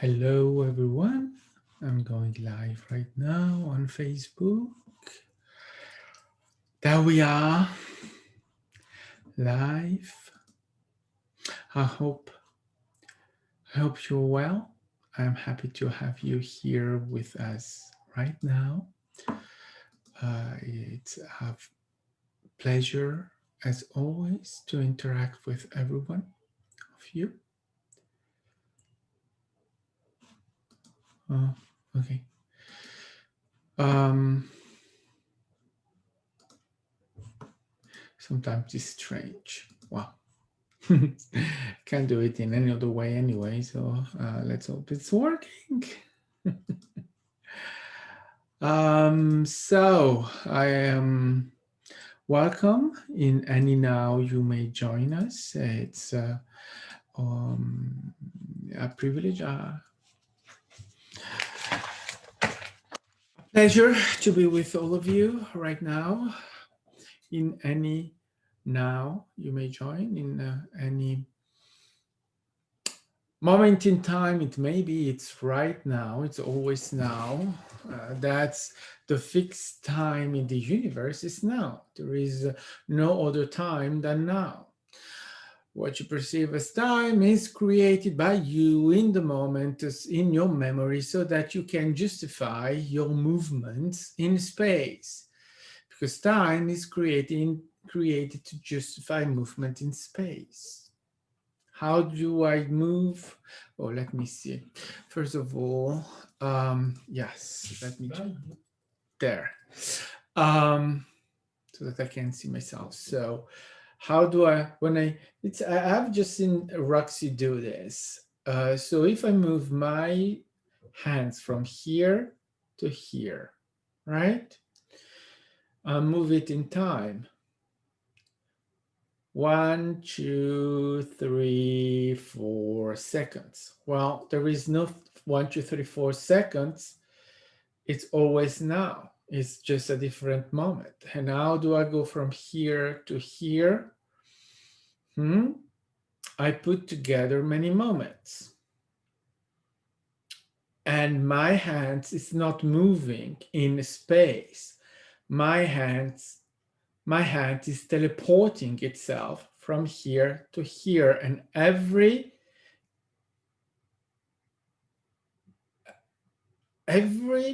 Hello everyone, I'm going live right now on Facebook. There we are, live. I hope you're well. I'm happy to have you here with us right now. It's a pleasure, as always, to interact with everyone of you. Oh, okay. Sometimes it's strange. Wow. Can't do it in any other way anyway, so let's hope it's working. So I am welcome in any now you may join us. It's a privilege, a pleasure to be with all of you right now in any now you may join in any moment in time. It may be it's right now, it's always now. That's the fixed time in the universe is now. There is no other time than now. What you perceive as time is created by you in the moment, in your memory, so that you can justify your movements in space. Because time is created to justify movement in space. How do I move? Oh, let me see. First of all, yes, let me there, so that I can see myself. So, how do I I have just seen Roxy do this. So if I move my hands from here to here, right? I'll move it in time. 1, 2, 3, 4 seconds. Well, there is no 1, 2, 3, 4 seconds. It's always now. It's just a different moment. And how do I go from here to here? I put together many moments. And my hands is not moving in space. My hand is teleporting itself from here to here, and every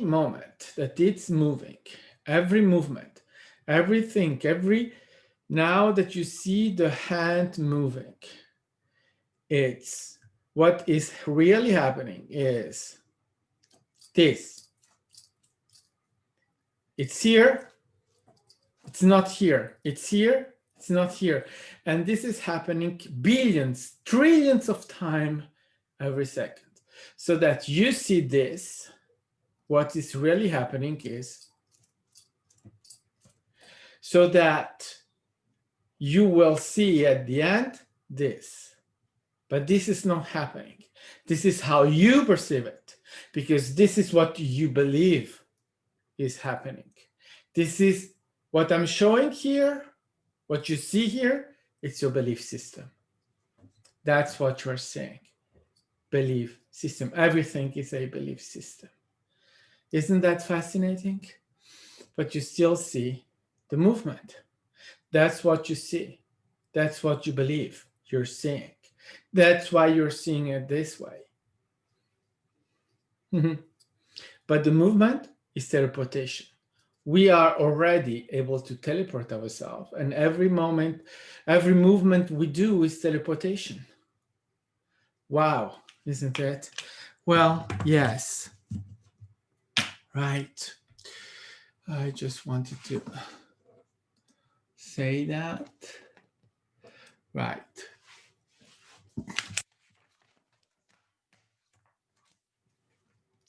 moment that it's moving, every movement, everything, now that you see the hand moving, it's what is really happening is this. It's here, it's not here. It's here, it's not here. And this is happening billions, trillions of times every second. So that you see this, what is really happening is so that you will see at the end this. But this is not happening. This is how you perceive it, because this is what you believe is happening. This is what I'm showing here, what you see here, it's your belief system. That's what you're saying. Belief system. Everything is a belief system. Isn't that fascinating? But you still see the movement. That's what you see. That's what you believe you're seeing. That's why you're seeing it this way. But the movement is teleportation. We are already able to teleport ourselves, and every moment, every movement we do is teleportation. Wow, isn't it? Well, yes. Right. I just wanted to say that. Right.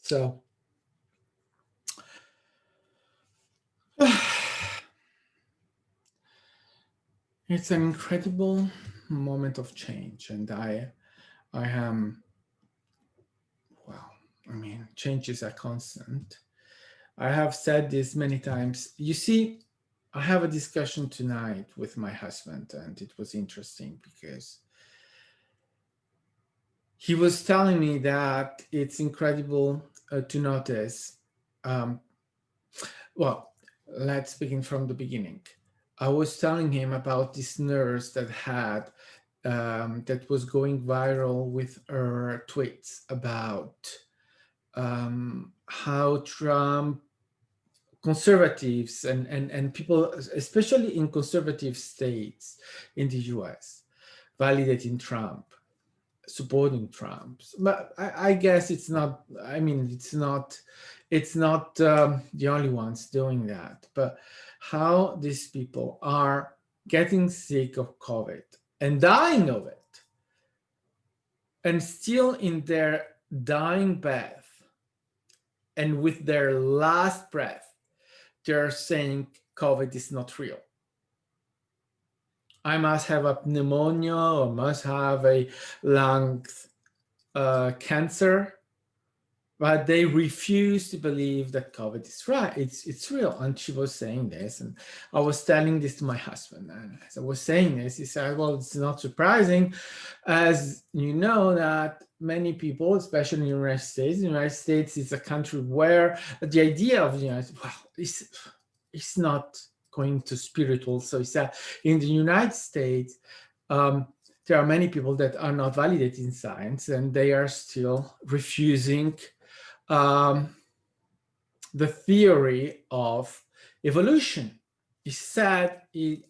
So, it's an incredible moment of change, and I am, well, I mean, changes are constant. I have said this many times. You see, I have a discussion tonight with my husband, and it was interesting because he was telling me that it's incredible to notice. Well, let's begin from the beginning. I was telling him about this nurse that had that was going viral with her tweets about how Trump conservatives and people, especially in conservative states in the US, validating Trump, supporting Trump. But I guess it's not, I mean, it's not the only ones doing that, but how these people are getting sick of COVID and dying of it, and still in their dying breath and with their last breath, they're saying COVID is not real. I must have a pneumonia or must have a lung cancer, but they refuse to believe that COVID is right. It's real. And she was saying this, and I was telling this to my husband. And as I was saying this, he said, well, it's not surprising, as you know, that many people, especially in the United States is a country where the idea of the United States, well, it's not going to spiritual. So he said, in the United States, there are many people that are not validated in science, and they are still refusing the theory of evolution. He said, he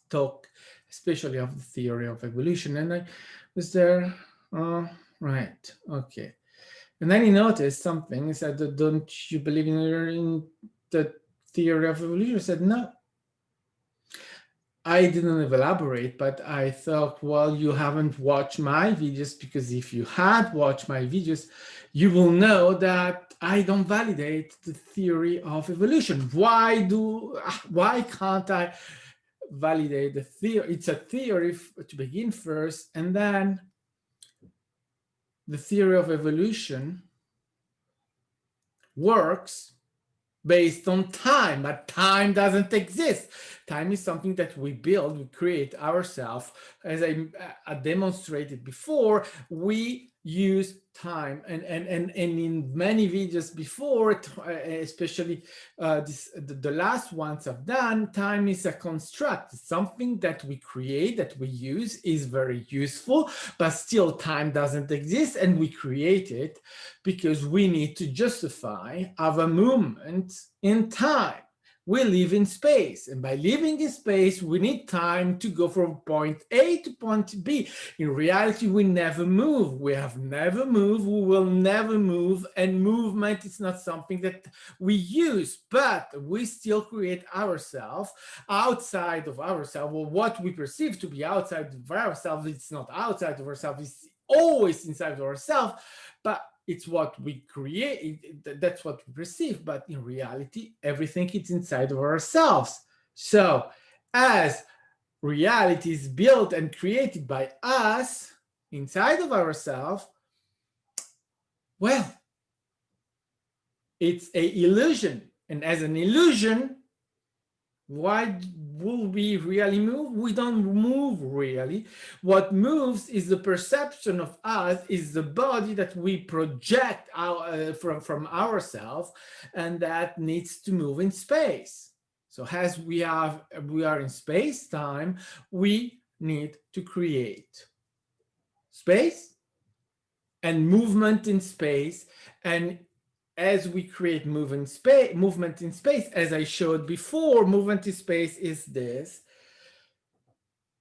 talked especially of the theory of evolution, and I was there, right, okay. And then he noticed something. He said, don't you believe in the theory of evolution? I said, no. I didn't elaborate, but I thought, well, you haven't watched my videos, because if you had watched my videos, you will know that I don't validate the theory of evolution. Why can't I validate the theory? It's a theory to begin first, and then the theory of evolution works based on time, but time doesn't exist. Time is something that we build, we create ourselves. As I demonstrated before, we use time, and in many videos before, especially the last ones I've done, time is a construct. It's something that we create, that we use, is very useful, but still time doesn't exist, and we create it because we need to justify our movement in time. We live in space, and by living in space, we need time to go from point A to point B. In reality, we never move. We have never moved. We will never move, and movement is not something that we use, but we still create ourselves outside of ourselves. Well, what we perceive to be outside of ourselves, it's not outside of ourselves, it's always inside of ourselves, but it's what we create, that's what we perceive, but in reality, everything is inside of ourselves. So as reality is built and created by us inside of ourselves, well, it's an illusion. And as an illusion, why will we really move? We don't move really. What moves is the perception of us, is the body that we project out, from ourselves, and that needs to move in space. So as we are in space-time, we need to create space and movement in space. And as we create movement in space, as I showed before, movement in space is this.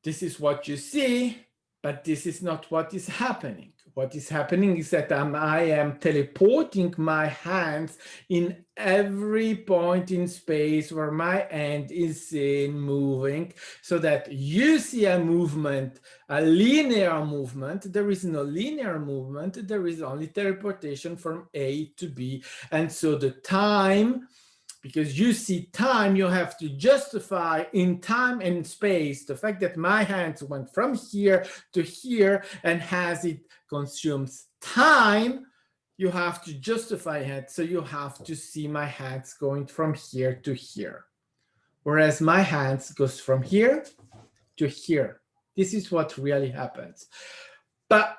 This is what you see, but this is not what is happening. What is happening is that I am teleporting my hands in every point in space where my hand is seen moving, so that you see a movement, a linear movement. There is no linear movement, there is only teleportation from A to B. And so the time, because you see time, you have to justify in time and space the fact that my hands went from here to here, and as it consumes time, you have to justify it. So you have to see my hands going from here to here, whereas my hands goes from here to here. This is what really happens. But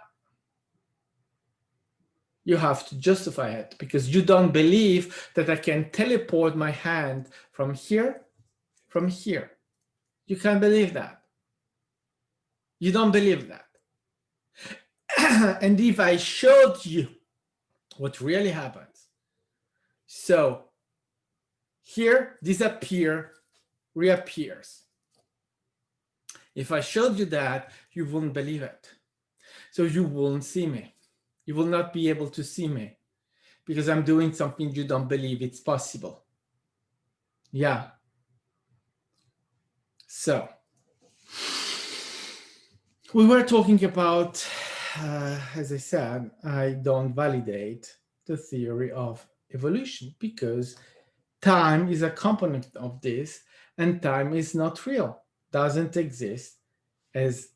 You have to justify it because you don't believe that I can teleport my hand from here. You can't believe that. You don't believe that. And if I showed you what really happens, so here disappear, reappears. If I showed you that, you wouldn't believe it. So you won't see me. You will not be able to see me because I'm doing something you don't believe it's possible. Yeah. So we were talking about, as I said, I don't validate the theory of evolution because time is a component of this, and time is not real, doesn't exist as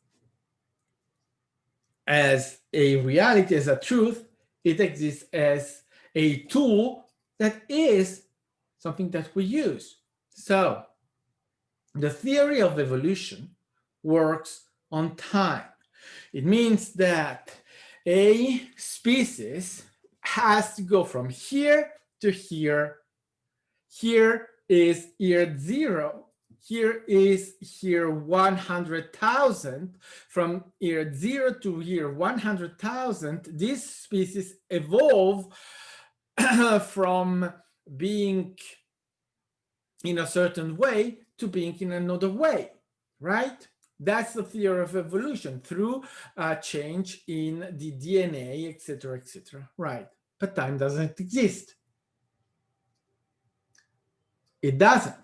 a reality, as a truth. It exists as a tool that is something that we use. So the theory of evolution works on time. It means that a species has to go from here to here. Here is year 0. Here is year 100,000. From year 0 to year 100,000, this species evolve from being in a certain way to being in another way, right? That's the theory of evolution through a change in the DNA, etc., right? But time doesn't exist. It doesn't.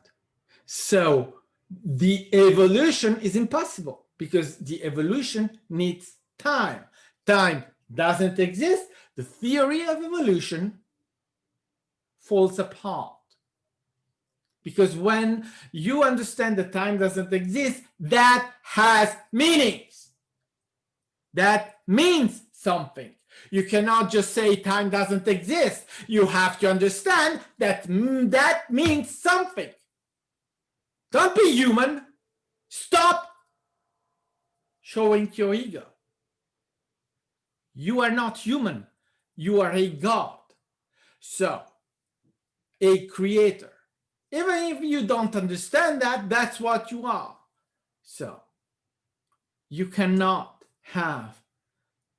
So the evolution is impossible because the evolution needs time. Time doesn't exist. The theory of evolution falls apart. Because when you understand that time doesn't exist, that has meanings. That means something. You cannot just say time doesn't exist. You have to understand that that means something. Don't be human. Stop showing your ego. You are not human. You are a god. So, a creator. Even if you don't understand that, that's what you are. So, you cannot have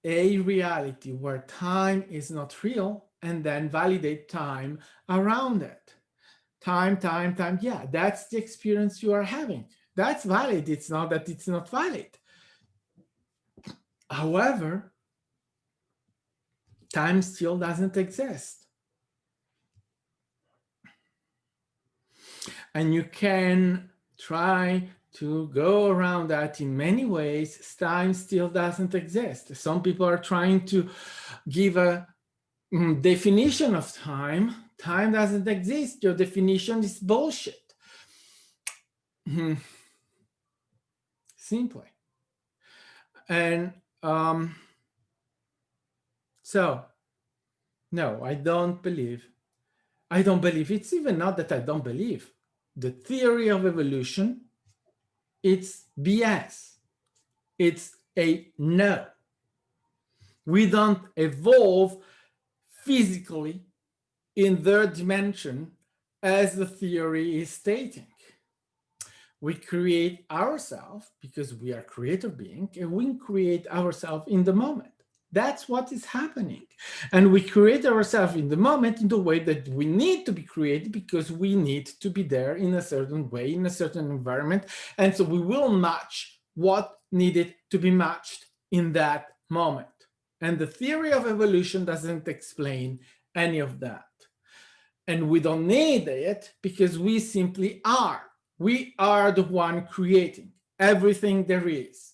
a reality where time is not real and then validate time around it. Time, yeah, that's the experience you are having. That's valid. It's not that it's not valid. However, time still doesn't exist. And you can try to go around that in many ways. Time still doesn't exist. Some people are trying to give a definition of time. Time doesn't exist. Your definition is bullshit. Simply. And so, no, I don't believe. It's even not that I don't believe. The theory of evolution, it's BS. It's a no. We don't evolve physically in third dimension as the theory is stating. We create ourselves because we are creator being, and we create ourselves in the moment. That's what is happening. And we create ourselves in the moment in the way that we need to be created because we need to be there in a certain way, in a certain environment. And so we will match what needed to be matched in that moment. And the theory of evolution doesn't explain any of that. And we don't need it because we simply are. We are the one creating everything there is.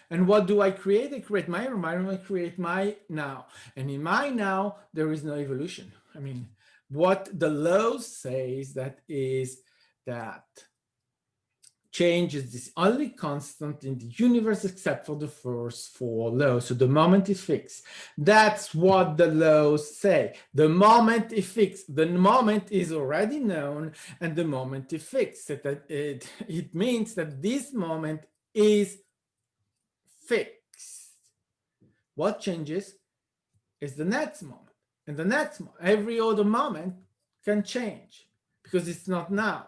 And what do I create? I create my environment, I create my now. And in my now, there is no evolution. I mean, what the law says that is that change is the only constant in the universe except for the first 4 laws. So the moment is fixed. That's what the laws say. The moment is fixed. The moment is already known and the moment is fixed. It means that this moment is fixed. What changes is the next moment. And the next moment, every other moment can change because it's not now.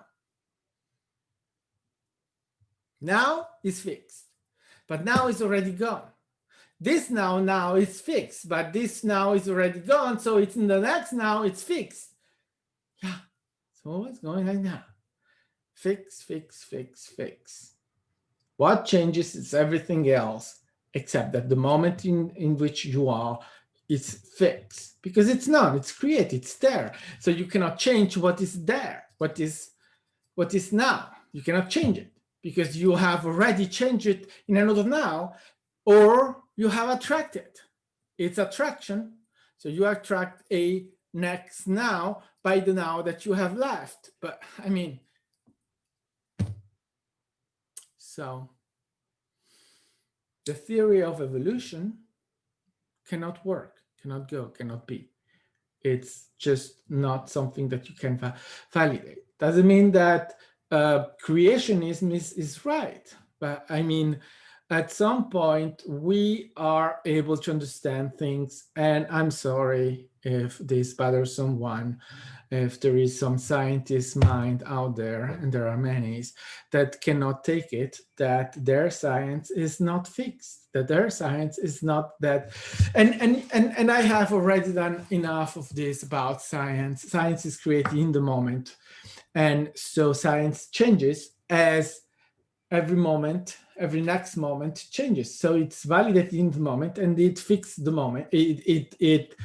Now is fixed, but now is already gone. This now is fixed, but this now is already gone. So it's in the next now, it's fixed. Yeah, it's always going like that. Fix, fix, fix, fix. What changes is everything else, except that the moment in which you are, it's fixed. Because it's not, it's created, it's there. So you cannot change what is there, what is now. You cannot change it because you have already changed it in another now, or you have attracted. It's attraction. So you attract a next now by the now that you have left. But I mean, so the theory of evolution cannot work, cannot go, cannot be. It's just not something that you can validate. Doesn't mean that creationism is right. But I mean, at some point, we are able to understand things. And I'm sorry if this bothers someone, if there is some scientist mind out there, and there are many, that cannot take it, that their science is not fixed, that their science is not that. And I have already done enough of this about science. Science is created in the moment. And so science changes as every moment, every next moment changes. So it's validated in the moment and it fixes the moment. It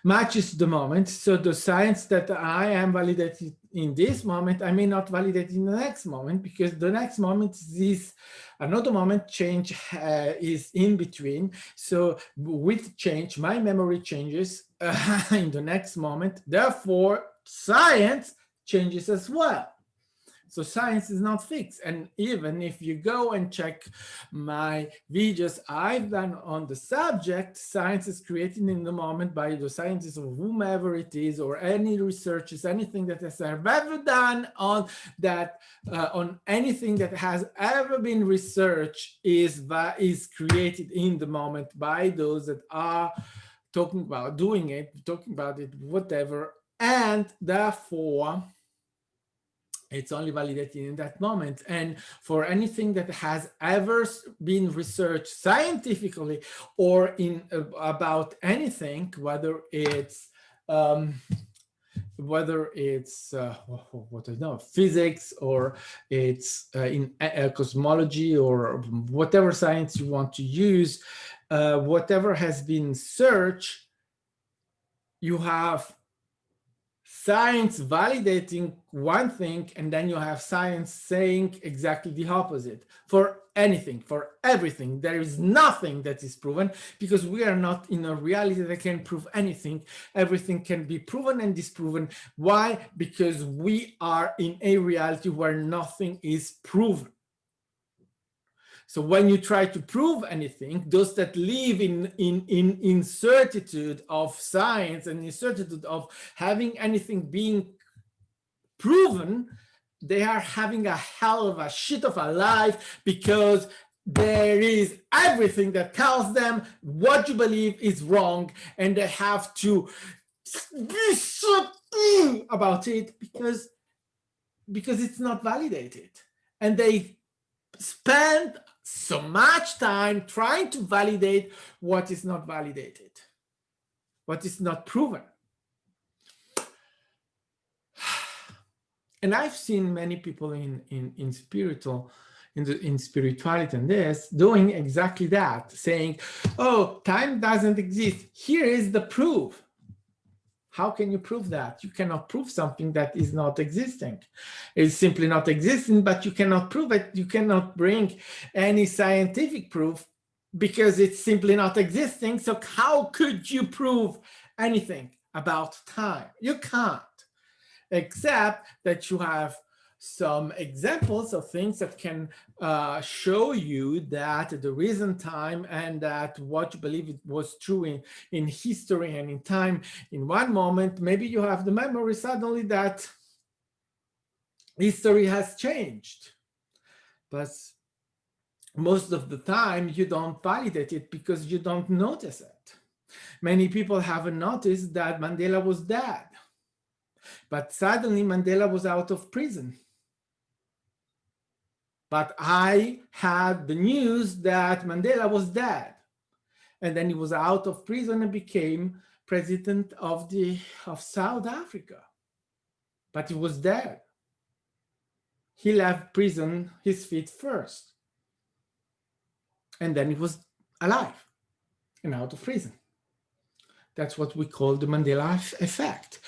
matches the moment. So the science that I am validated in this moment, I may not validate in the next moment because the next moment is another moment. Change is in between. So with change, my memory changes in the next moment. Therefore, science changes as well. So science is not fixed. And even if you go and check my videos I've done on the subject, science is created in the moment by the scientists or whomever it is, or any researchers, anything that has ever done on that, on anything that has ever been researched is created in the moment by those that are talking about doing it, talking about it, whatever. And therefore, it's only validated in that moment. And for anything that has ever been researched scientifically or in about anything, whether it's what I know, physics, or it's in cosmology, or whatever science you want to use, whatever has been searched, you have science validating one thing, and then you have science saying exactly the opposite. For anything, for everything, there is nothing that is proven, because we are not in a reality that can prove anything. Everything can be proven and disproven. Why? Because we are in a reality where nothing is proven. So when you try to prove anything, those that live in certitude of science and in certitude of having anything being proven, they are having a hell of a shit of a life, because there is everything that tells them what you believe is wrong, and they have to be so about it because it's not validated. And they spend so much time trying to validate what is not validated, what is not proven. And I've seen many people in spirituality and this doing exactly that, saying, oh, time doesn't exist. Here is the proof. How can you prove that? You cannot prove something that is not existing. It's simply not existing, but you cannot prove it. You cannot bring any scientific proof because it's simply not existing. So how could you prove anything about time? You can't, except that you have some examples of things that can show you that there isn't time, and that what you believe it was true in history and in time, in one moment, maybe you have the memory suddenly that history has changed. But most of the time you don't validate it because you don't notice it. Many people haven't noticed that Mandela was dead, but suddenly Mandela was out of prison. But I had the news that Mandela was dead, and then he was out of prison and became president of South Africa. But he was dead. He left prison his feet first, and then he was alive and out of prison. That's what we call the Mandela effect.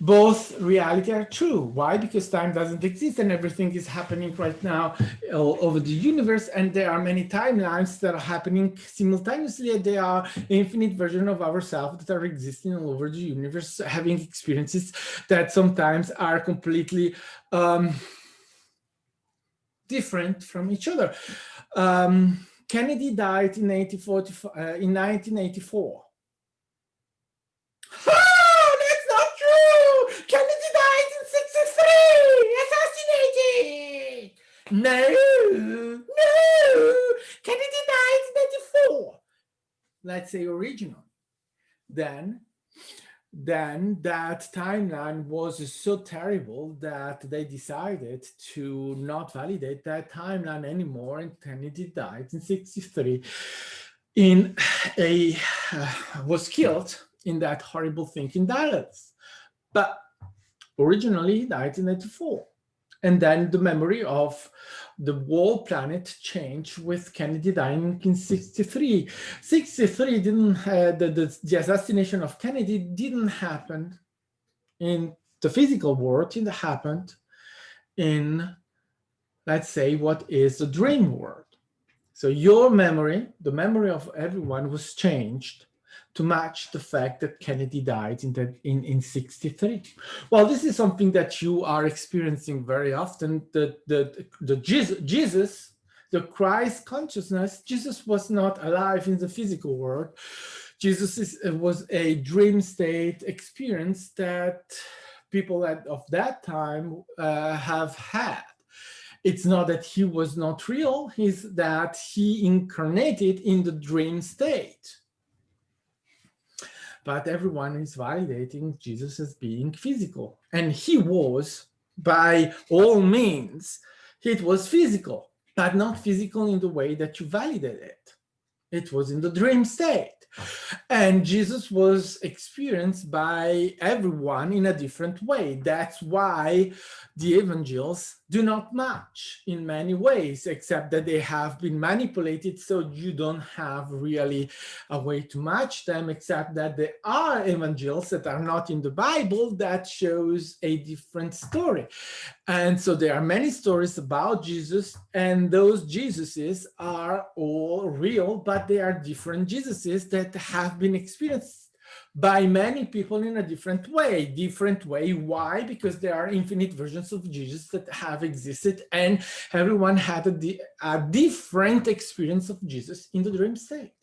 Both reality are true. Why? Because time doesn't exist and everything is happening right now all over the universe, and there are many timelines that are happening simultaneously, and they are infinite versions of ourselves that are existing all over the universe, having experiences that sometimes are completely different from each other. Kennedy died in 1984. Oh, that's not true! Kennedy died in 63! Assassinated! No! Kennedy died in 84. Let's say original. Then that timeline was so terrible that they decided to not validate that timeline anymore, and Kennedy died in 63 was killed in that horrible thing in Dallas. But originally he died in 84. And then the memory of the whole planet changed with Kennedy dying in 63. 63 didn't the assassination of Kennedy didn't happen in the physical world. It happened in, let's say, what is the dream world. So your memory, the memory of everyone, was changed to match the fact that Kennedy died in 63. Well, this is something that you are experiencing very often. The Jesus, the Christ consciousness, Jesus was not alive in the physical world. Jesus was a dream state experience that people of that time have had. It's not that he was not real, it's that he incarnated in the dream state. But everyone is validating Jesus as being physical. And he was, by all means, it was physical, but not physical in the way that you validate it. It was in the dream state. And Jesus was experienced by everyone in a different way. That's why the evangels do not match in many ways, except that they have been manipulated, so you don't have really a way to match them, except that there are evangels that are not in the Bible that shows a different story. And so there are many stories about Jesus, and those Jesuses are all real, but they are different Jesuses that have been experienced by many people in a different way. Different way, why? Because there are infinite versions of Jesus that have existed, and everyone had a different experience of Jesus in the dream state.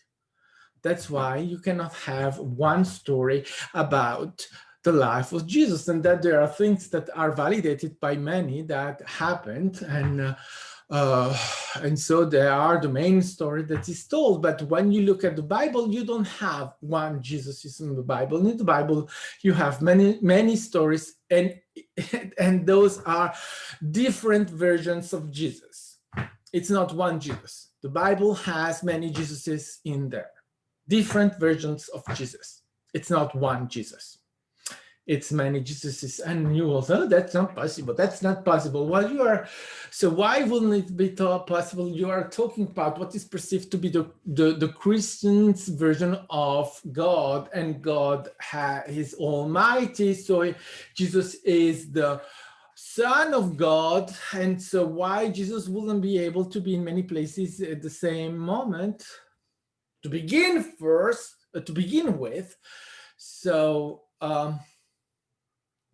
That's why you cannot have one story about the life of Jesus, and that there are things that are validated by many that happened, and so there are the main story that is told. But when you look at the Bible, you don't have one Jesus is in the Bible. In the Bible, you have many stories, and those are different versions of Jesus. It's not one Jesus. The Bible has many Jesuses in there, different versions of Jesus. It's not one Jesus. It's many Jesuses, and you will say, oh, that's not possible. That's not possible. Well, so why wouldn't it be possible? You are talking about what is perceived to be the Christian's version of God, and God is almighty. So Jesus is the Son of God, and so why Jesus wouldn't be able to be in many places at the same moment to begin with? So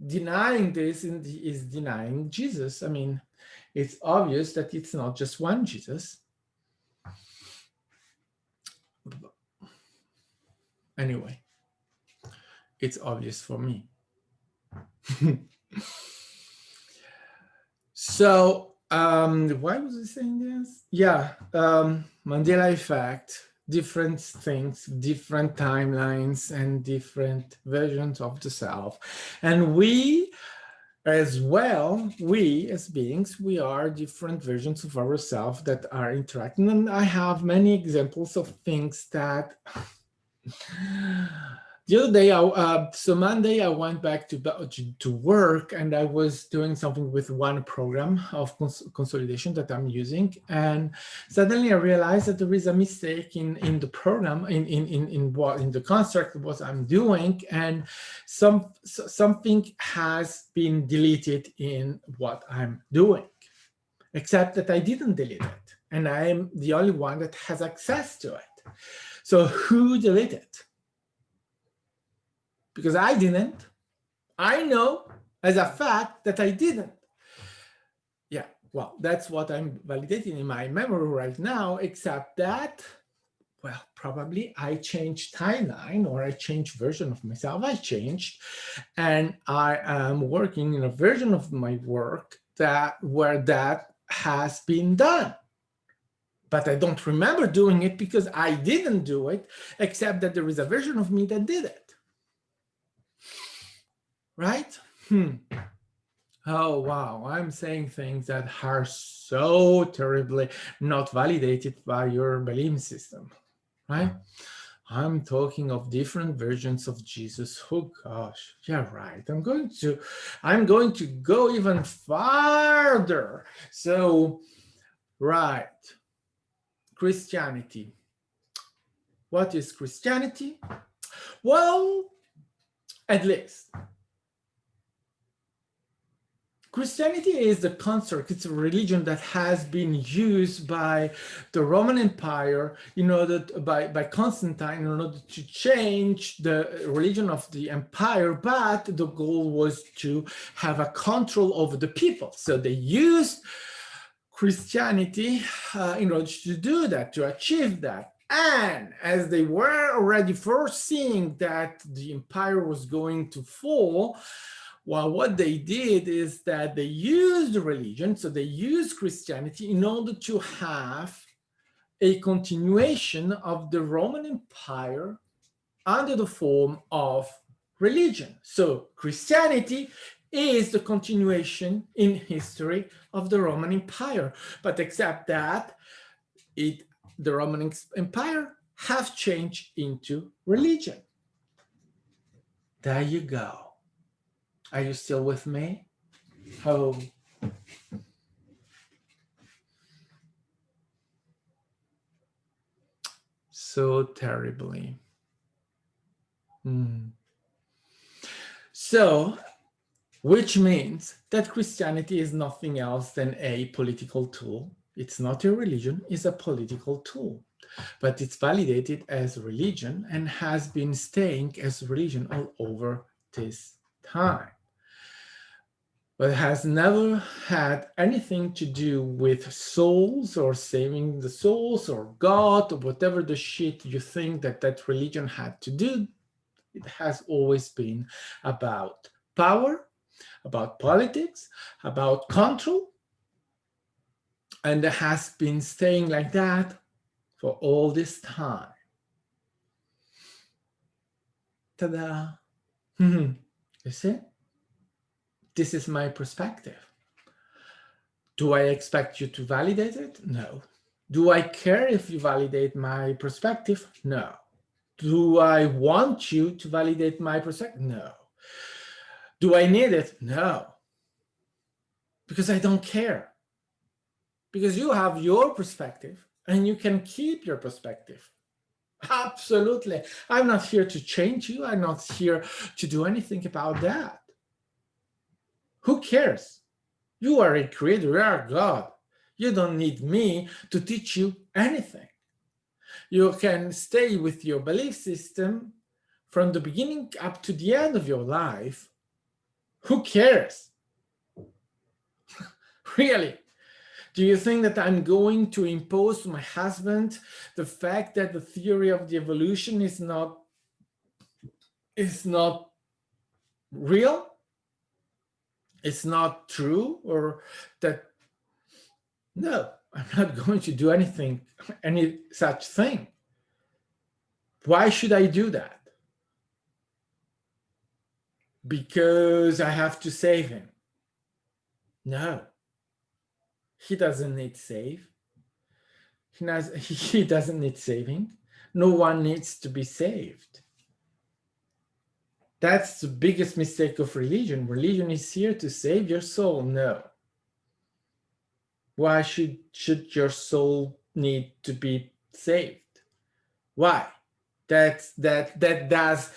denying this is denying Jesus. I mean, it's obvious that it's not just one Jesus. Anyway, it's obvious for me. So Why was I saying this? Yeah, Mandela effect, different things, different timelines, and different versions of the self. And we as well, we as beings, we are different versions of ourselves that are interacting. And I have many examples of things that the other day, so Monday, I went back to work, and I was doing something with one program of consolidation that I'm using, and suddenly I realized that there is a mistake in the program, in the construct of what I'm doing, and something has been deleted in what I'm doing, except that I didn't delete it, and I am the only one that has access to it. So who deleted it? Because I didn't. I know as a fact that I didn't. Yeah, well, that's what I'm validating in my memory right now, except that, well, probably I changed timeline, or I changed version of myself. I changed, and I am working in a version of my work where that has been done. But I don't remember doing it because I didn't do it, except that there is a version of me that did it. Right? Oh, wow. I'm saying things that are so terribly not validated by your belief system, right? I'm talking of different versions of Jesus. Oh gosh, yeah, right. I'm going to go even farther. So, right. Christianity. What is Christianity? Well, at least Christianity is the construct, it's a religion that has been used by the Roman Empire in order by Constantine in order to change the religion of the empire, but the goal was to have a control over the people. So they used Christianity in order to do that, to achieve that. And as they were already foreseeing that the empire was going to fall, well, what they did is that they used religion, so they used Christianity in order to have a continuation of the Roman Empire under the form of religion. So Christianity is the continuation in history of the Roman Empire, but except that the Roman Empire have changed into religion. There you go. Are you still with me? Oh. So terribly. So, which means that Christianity is nothing else than a political tool. It's not a religion, it's a political tool. But it's validated as religion and has been staying as religion all over this time. But it has never had anything to do with souls or saving the souls or God or whatever the shit you think that religion had to do. It has always been about power, about politics, about control, and it has been staying like that for all this time. Ta-da! You see? This is my perspective. Do I expect you to validate it? No. Do I care if you validate my perspective? No. Do I want you to validate my perspective? No. Do I need it? No. Because I don't care. Because you have your perspective and you can keep your perspective. Absolutely. I'm not here to change you. I'm not here to do anything about that. Who cares? You are a creator, you are God. You don't need me to teach you anything. You can stay with your belief system from the beginning up to the end of your life. Who cares? Really? Do you think that I'm going to impose to my husband the fact that the theory of the evolution is not real? It's not true, or that No, I'm not going to do anything, any such thing. Why should I do that? Because I have to save him. No, he doesn't need save. He doesn't need saving. No one needs to be saved. That's the biggest mistake of religion. Religion is here to save your soul. No. Why should your soul need to be saved? Why? That does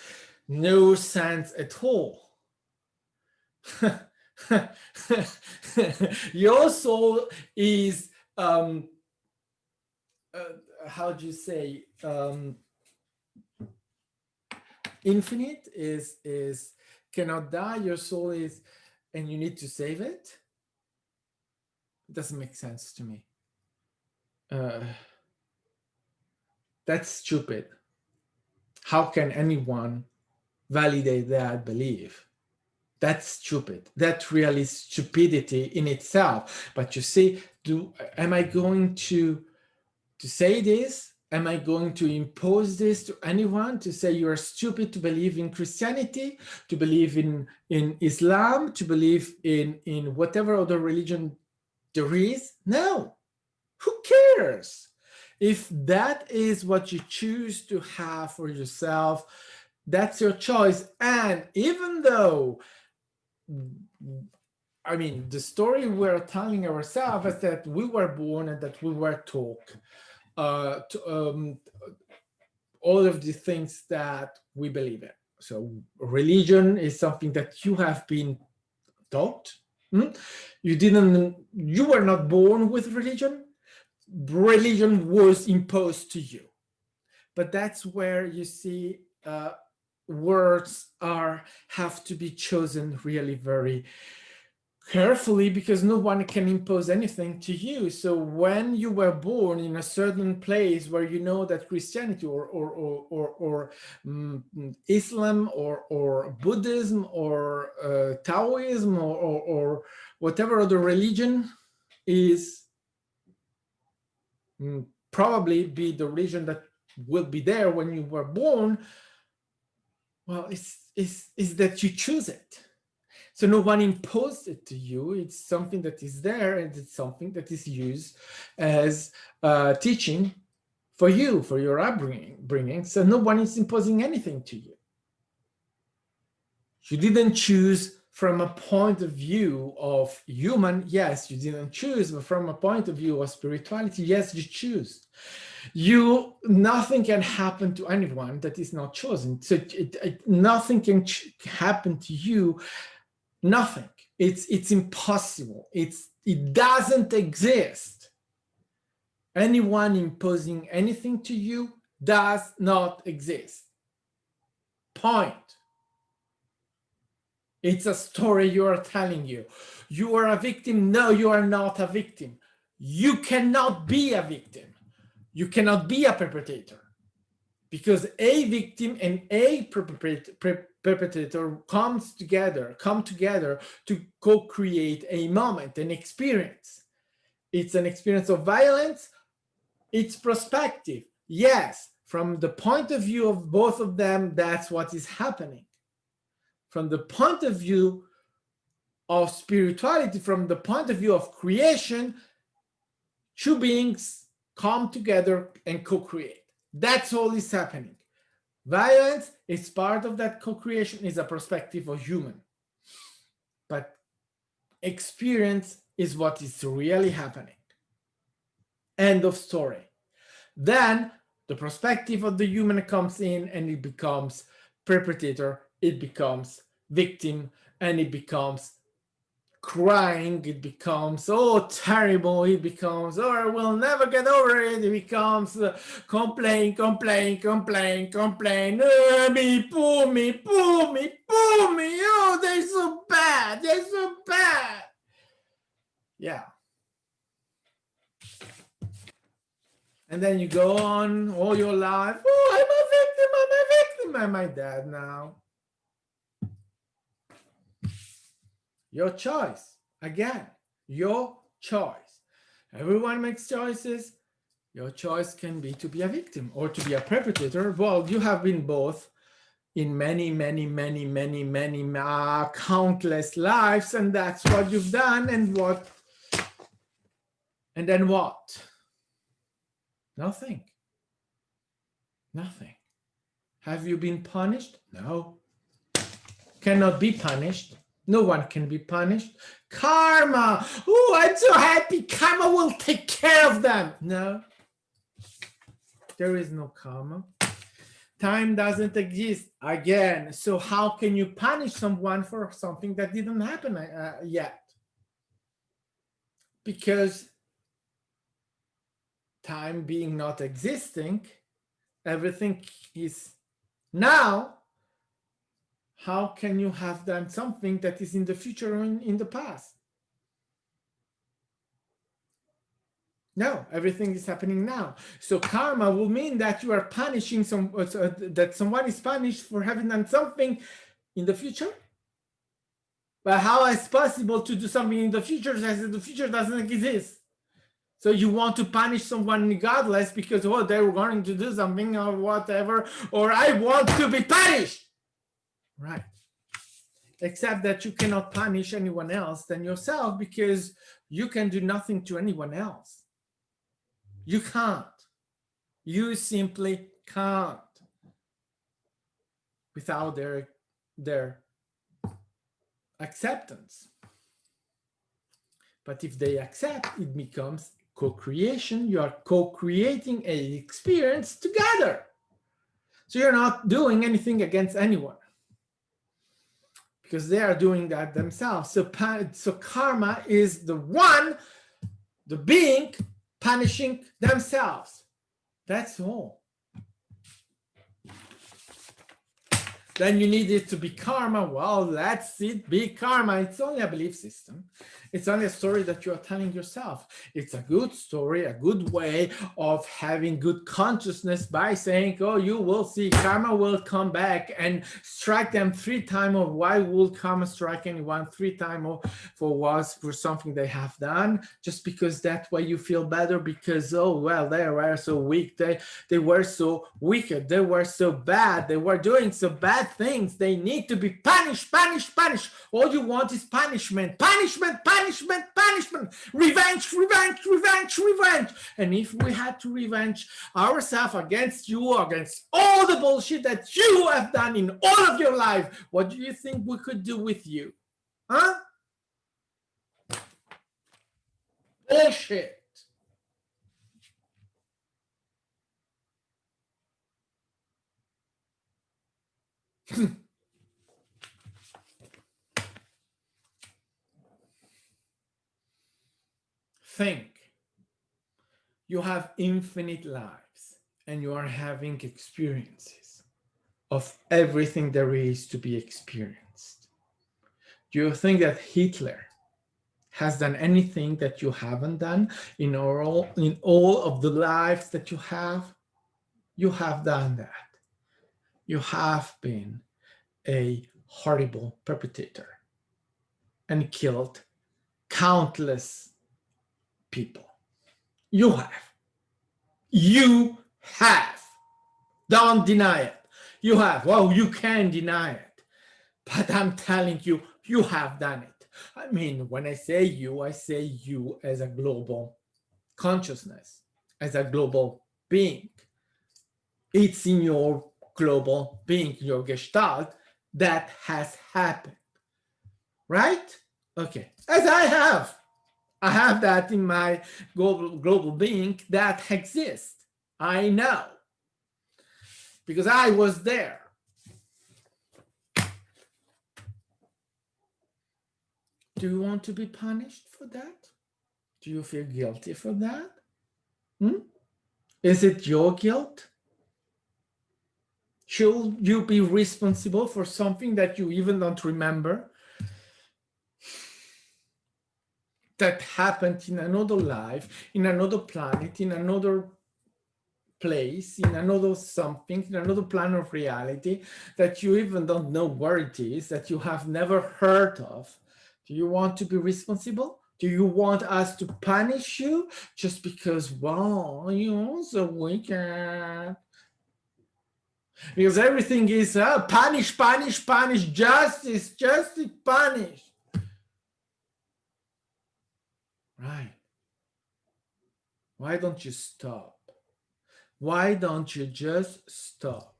no sense at all. Your soul is how do you say, infinite, is cannot die. Your soul is, and you need to save it. It doesn't make sense to me. That's stupid. How can anyone validate that belief? That's stupid. That really is stupidity in itself. But you see, am I going to say this? Am I going to impose this to anyone, to say you are stupid to believe in Christianity, to believe in Islam, to believe in whatever other religion there is? No. Who cares? If that is what you choose to have for yourself, that's your choice. And even though, I mean, the story we're telling ourselves is that we were born and that we were taught all of the things that we believe in. So religion is something that you have been taught. You were not born with religion. Religion was imposed to you. But that's where you see words have to be chosen really very carefully, because no one can impose anything to you. So when you were born in a certain place where you know that Christianity or Islam or Buddhism or Taoism or whatever other religion is probably be the religion that will be there when you were born, well, it's that you choose it. So no one imposed it to you. It's something that is there, and it's something that is used as teaching for you, for your upbringing. So no one is imposing anything to you. You didn't choose from a point of view of human. Yes, you didn't choose, but from a point of view of spirituality, yes, you choose. Nothing can happen to anyone that is not chosen. So nothing can happen to you. Nothing. It's impossible. It doesn't exist. Anyone imposing anything to you does not exist. Point. It's a story you are telling you. You are a victim. No, you are not a victim. You cannot be a victim. You cannot be a perpetrator, because a victim and a perpetrator come together to co-create a moment, an experience. It's an experience of violence. It's prospective. Yes, from the point of view of both of them, that's what is happening. From the point of view of spirituality, from the point of view of creation, two beings come together and co-create. That's all is happening. Violence is part of that co-creation, is a perspective of human. But experience is what is really happening. End of story. Then the perspective of the human comes in, and it becomes perpetrator, it becomes victim, and it becomes crying, it becomes terrible, it becomes I will never get over it, it becomes complain, me, pull me, oh, they're so bad, yeah. And then you go on all your life, I'm a victim, I'm my dad now. Your choice. Again, your choice. Everyone makes choices. Your choice can be to be a victim or to be a perpetrator. Well, you have been both in many, many, many, many, many, countless lives, and that's what you've done. And then what? Nothing. Nothing. Have you been punished? No. Cannot be punished. No one can be punished. Karma. Oh, I'm so happy. Karma will take care of them. No. There is no karma. Time doesn't exist again. So how can you punish someone for something that didn't happen yet? Because time being not existing, everything is now. How can you have done something that is in the future or in the past? No, everything is happening now. So karma will mean that you are punishing that someone is punished for having done something in the future. But how is it possible to do something in the future as the future doesn't exist? So you want to punish someone regardless because, oh, they were going to do something or whatever, or I want to be punished. Right. Except that you cannot punish anyone else than yourself because you can do nothing to anyone else. You can't. You simply can't without their acceptance. But if they accept, it becomes co-creation. You are co-creating an experience together. So you're not doing anything against anyone because they are doing that themselves. So karma is the being punishing themselves. That's all. Then you need it to be karma. Well, let's it be karma. It's only a belief system. It's only a story that you are telling yourself. It's a good story, a good way of having good consciousness by saying, oh, you will see karma will come back and strike them 3 times. Or why will karma strike anyone 3 times for something they have done? Just because that way you feel better because, oh, well, they were so weak. They were so wicked. They were so bad. They were doing so bad things. They need to be punished, punished, punished. All you want is punishment, punishment, punishment, punishment, revenge, revenge, revenge, revenge. And if we had to revenge ourselves against you, against all the bullshit that you have done in all of your life, what do you think we could do with you? Huh? Bullshit. Think. You have infinite lives and you are having experiences of everything there is to be experienced. Do you think that Hitler has done anything that you haven't done in all of the lives that you have? You have done that. You have been a horrible perpetrator and killed countless people. You have. You have. Don't deny it. You have. Well, you can deny it. But I'm telling you, you have done it. I mean, when I say you as a global consciousness, as a global being. It's in your global being, your gestalt, that has happened. Right? Okay. As I have that in my global being that exists. I know. Because I was there. Do you want to be punished for that? Do you feel guilty for that? Is it your guilt? Should you be responsible for something that you even don't remember? That happened in another life, in another planet, in another place, in another something, in another plan of reality that you even don't know where it is, that you have never heard of. Do you want to be responsible? Do you want us to punish you just because, well, you're so wicked? Because everything is punish, punish, punish, justice, justice, punish. Right. Why don't you stop? Why don't you just stop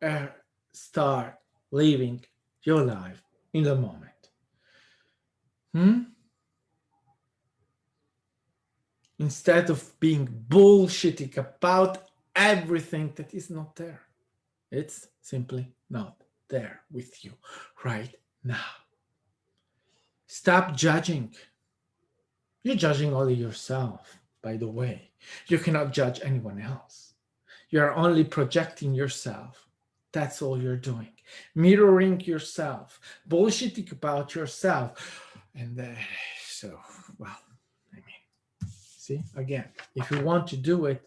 and start living your life in the moment? Instead of being bullshitting about everything that is not there. It's simply not there with you right now. Stop judging. You're judging only yourself, by the way. You cannot judge anyone else. You're only projecting yourself. That's all you're doing. Mirroring yourself, bullshitting about yourself. And so, well, I mean, see, again, if you want to do it,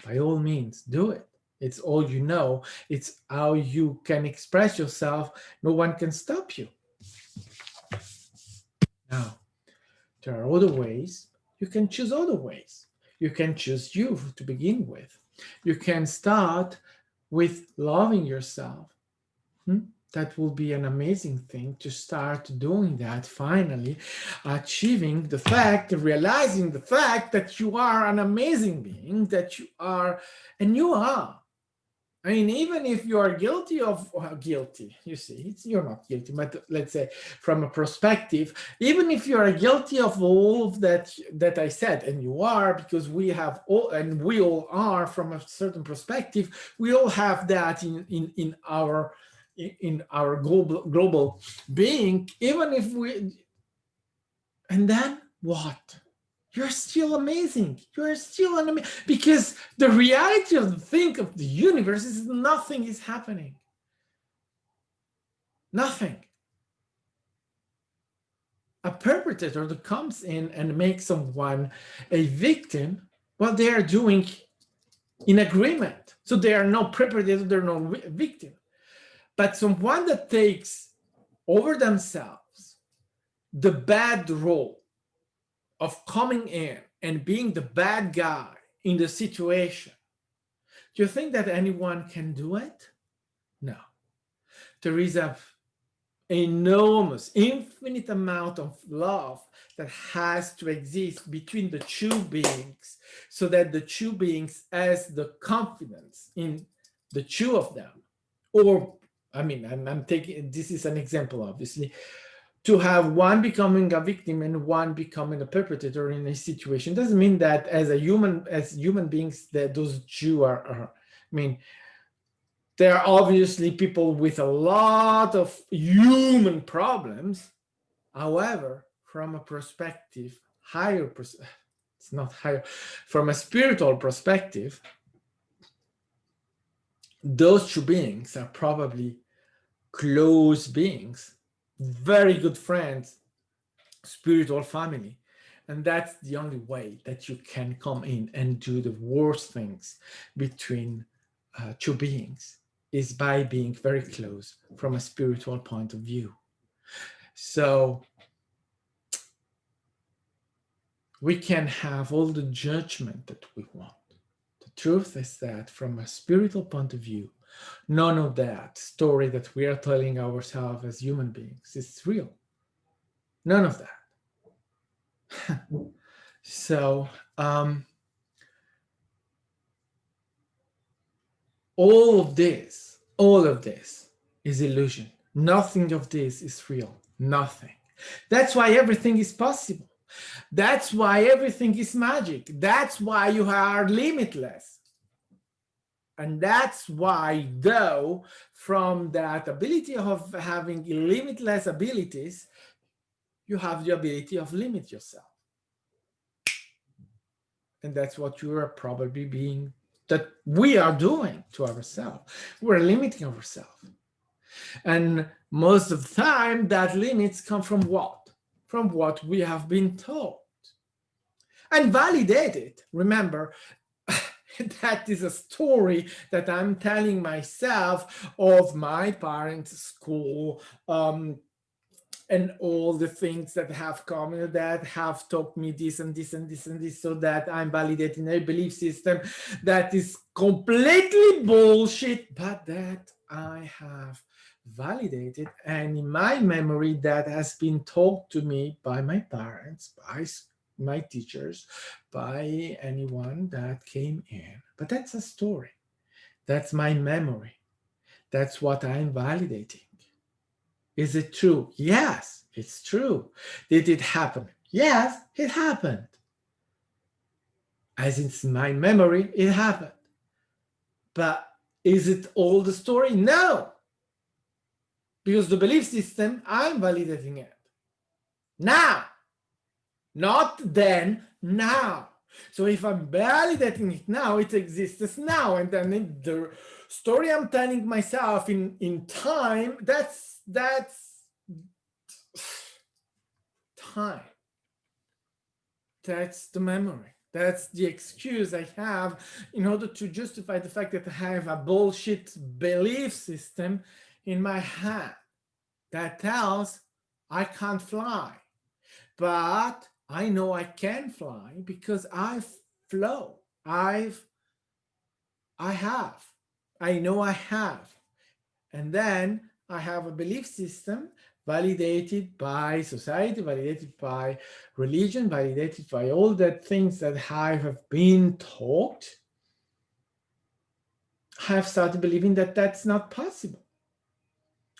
by all means, do it. It's all you know. It's how you can express yourself. No one can stop you. Now, there are other ways. You can choose other ways. You can choose you to begin with. You can start with loving yourself. That will be an amazing thing to start doing that, finally, achieving the fact, realizing the fact that you are an amazing being, that you are, and you are. I mean, even if you are guilty of, guilty, you see, you're not guilty, but let's say from a perspective, even if you are guilty of all of that I said, and you are, because we have all, and we all are from a certain perspective, we all have that in our global being, even if we, and then what? You're still amazing. You're still an amazing, because the reality of the thing of the universe is nothing is happening. Nothing. A perpetrator that comes in and makes someone a victim, what they are doing in agreement. So they are no perpetrator, they're no victim. But someone that takes over themselves the bad role of coming in and being the bad guy in the situation, do you think that anyone can do it? No. There is an enormous, infinite amount of love that has to exist between the two beings, so that the two beings has the confidence in the two of them. Or, I mean, I'm taking, this is an example, obviously, to have one becoming a victim and one becoming a perpetrator in a situation doesn't mean that as human beings that those two are, I mean, there are obviously people with a lot of human problems. However, from a perspective, it's not higher, from a spiritual perspective, those two beings are probably close beings, very good friends, spiritual family. And that's the only way that you can come in and do the worst things between two beings, is by being very close from a spiritual point of view. So we can have all the judgment that we want. The truth is that from a spiritual point of view, none of that story that we are telling ourselves as human beings is real. None of that. So all of this is illusion. Nothing of this is real. Nothing. That's why everything is possible. That's why everything is magic. That's why you are limitless. And that's why, though, from that ability of having limitless abilities, you have the ability of limit yourself. And that's what you are probably being, that we are doing to ourselves. We're limiting ourselves. And most of the time, that limits come from what? From what we have been taught. And validate it. Remember, that is a story that I'm telling myself of my parents' school, and all the things that have come that have taught me this and this and this and this, so that I'm validating a belief system that is completely bullshit, but that I have validated, and in my memory that has been taught to me by my parents, by my teachers, by anyone that came in. But that's a story. That's my memory. That's what I'm validating. Is it true? Yes, it's true. Did it happen? Yes, it happened. As it's my memory, it happened. But is it all the story? No. Because the belief system, I'm validating it. Now. Not then, now. So if I'm validating it now, it exists now. And then the story I'm telling myself in time, that's time. That's the memory. That's the excuse I have in order to justify the fact that I have a bullshit belief system in my head that tells I can't fly. But I know I can fly because I flow. I know I have. And then I have a belief system validated by society, validated by religion, validated by all the things that I have been taught. I have started believing that that's not possible.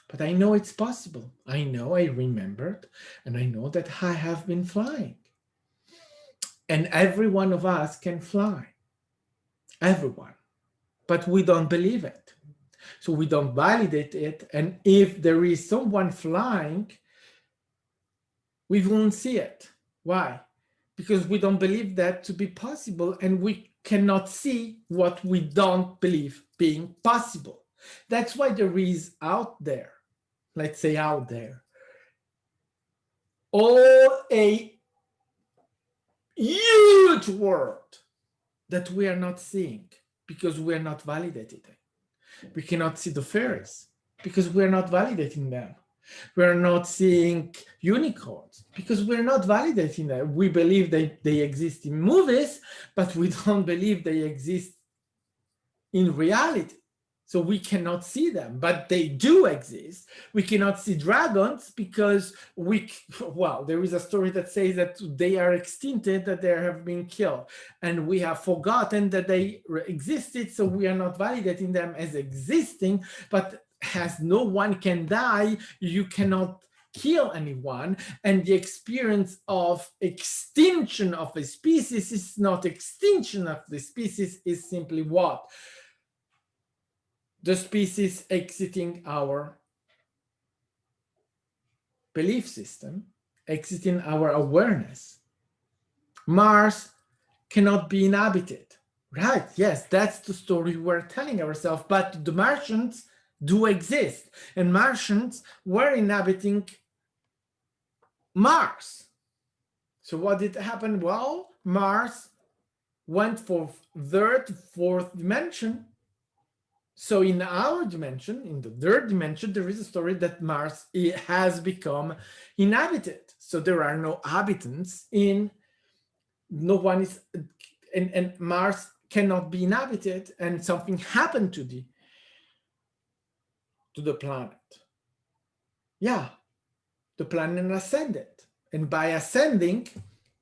But I know it's possible. I know I remembered, and I know that I have been flying. And every one of us can fly. Everyone. But we don't believe it. So we don't validate it. And if there is someone flying, we won't see it. Why? Because we don't believe that to be possible, and we cannot see what we don't believe being possible. That's why there is out there, let's say out there, all a huge world that we are not seeing because we are not validating it. We cannot see the fairies because we are not validating them. We are not seeing unicorns because we're not validating them. We believe they exist in movies, but we don't believe they exist in reality. So we cannot see them, but they do exist. We cannot see dragons because there is a story that says that they are extincted, that they have been killed, and we have forgotten that they existed, so we are not validating them as existing. But as no one can die, you cannot kill anyone, and the experience of extinction of a species is not extinction of the species, is simply what? The species exiting our belief system, exiting our awareness. Mars cannot be inhabited, right? Yes, that's the story we're telling ourselves, but the Martians do exist, and Martians were inhabiting Mars. So what did happen? Well, Mars went for third, fourth dimension. So in our dimension, in the third dimension, there is a story that Mars has become inhabited. So there are no inhabitants no one is, and Mars cannot be inhabited, and something happened to the planet. Yeah, the planet ascended. And by ascending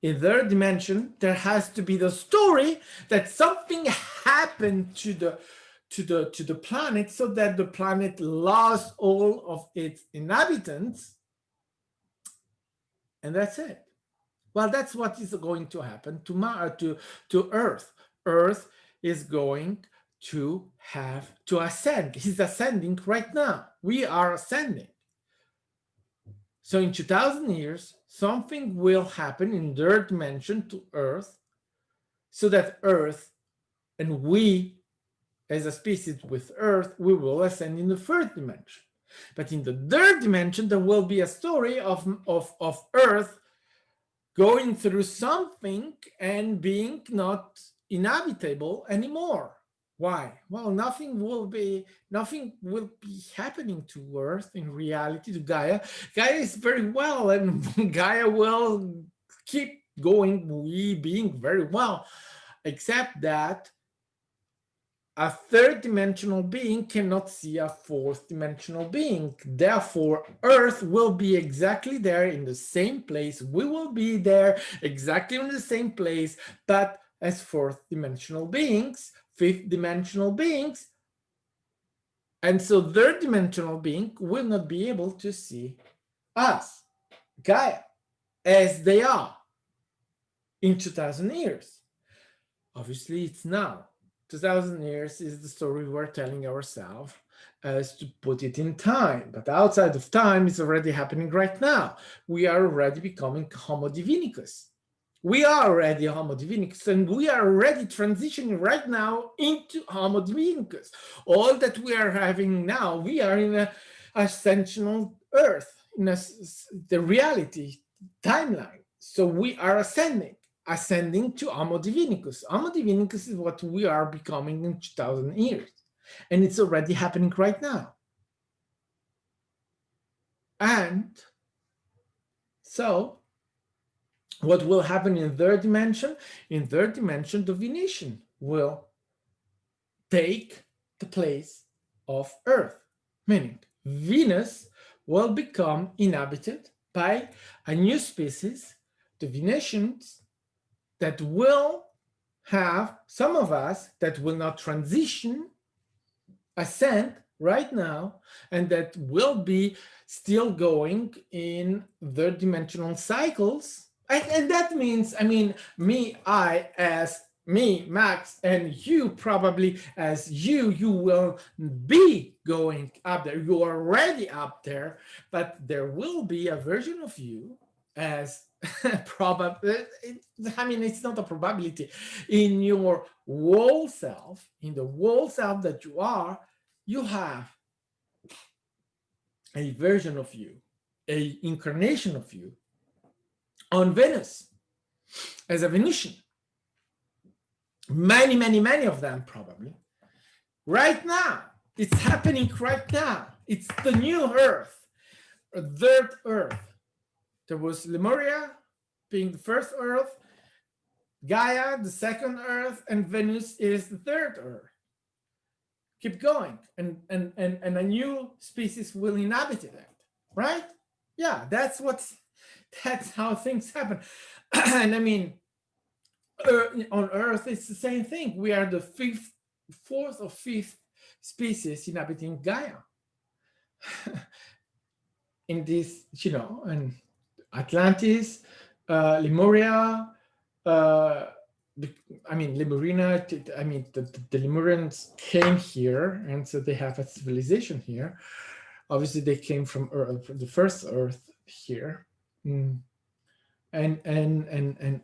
in third dimension, there has to be the story that something happened to the planet, so that the planet lost all of its inhabitants, and that's it. Well, that's what is going to happen to Earth. Earth is going to have to ascend. He's ascending right now. We are ascending. So in 2000 years, something will happen in third dimension to Earth, so that Earth and we as a species with Earth, we will ascend in the third dimension. But in the third dimension, there will be a story of Earth going through something and being not inhabitable anymore. Why? Well, nothing will be happening to Earth in reality, to Gaia. Gaia is very well, and Gaia will keep going, we being very well, except that a third dimensional being cannot see a fourth dimensional being. Therefore, Earth will be exactly there in the same place. We will be there exactly in the same place, but as fourth dimensional beings, fifth dimensional beings. And so third dimensional being will not be able to see us, Gaia, as they are in 2000 years. Obviously, it's now. 2000 years is the story we're telling ourselves as to put it in time. But outside of time, it's already happening right now. We are already becoming Homo divinicus. We are already Homo divinicus, and we are already transitioning right now into Homo divinicus. All that we are having now, we are in an ascensional Earth, in the reality timeline. So we are ascending to Homo divinicus. Homo divinicus is what we are becoming in 2000 years. And it's already happening right now. And so what will happen in third dimension? In third dimension, the Venetian will take the place of Earth, meaning Venus will become inhabited by a new species, the Venetians, that will have some of us that will not transition, ascend right now, and that will be still going in third dimensional cycles. And that means, I mean, me, Max, and you probably as you will be going up there. You are already up there, but there will be a version of you as probably, I mean, it's not a probability. In your whole self, in the whole self that you are, you have a version of you, a incarnation of you on Venus as a Venusian. Many, many, many of them probably. Right now, it's happening right now. It's the new Earth, a third Earth. There was Lemuria being the first Earth, Gaia, the second Earth, and Venus is the third Earth. Keep going, and a new species will inhabit it, right? Yeah, that's how things happen. And I mean, on Earth, it's the same thing. We are the fourth or fifth species inhabiting Gaia. In this, and Atlantis, Lemuria, I mean, Lemurina, I mean, the Lemurians came here, and so they have a civilization here. Obviously, they came from Earth, the first Earth here, and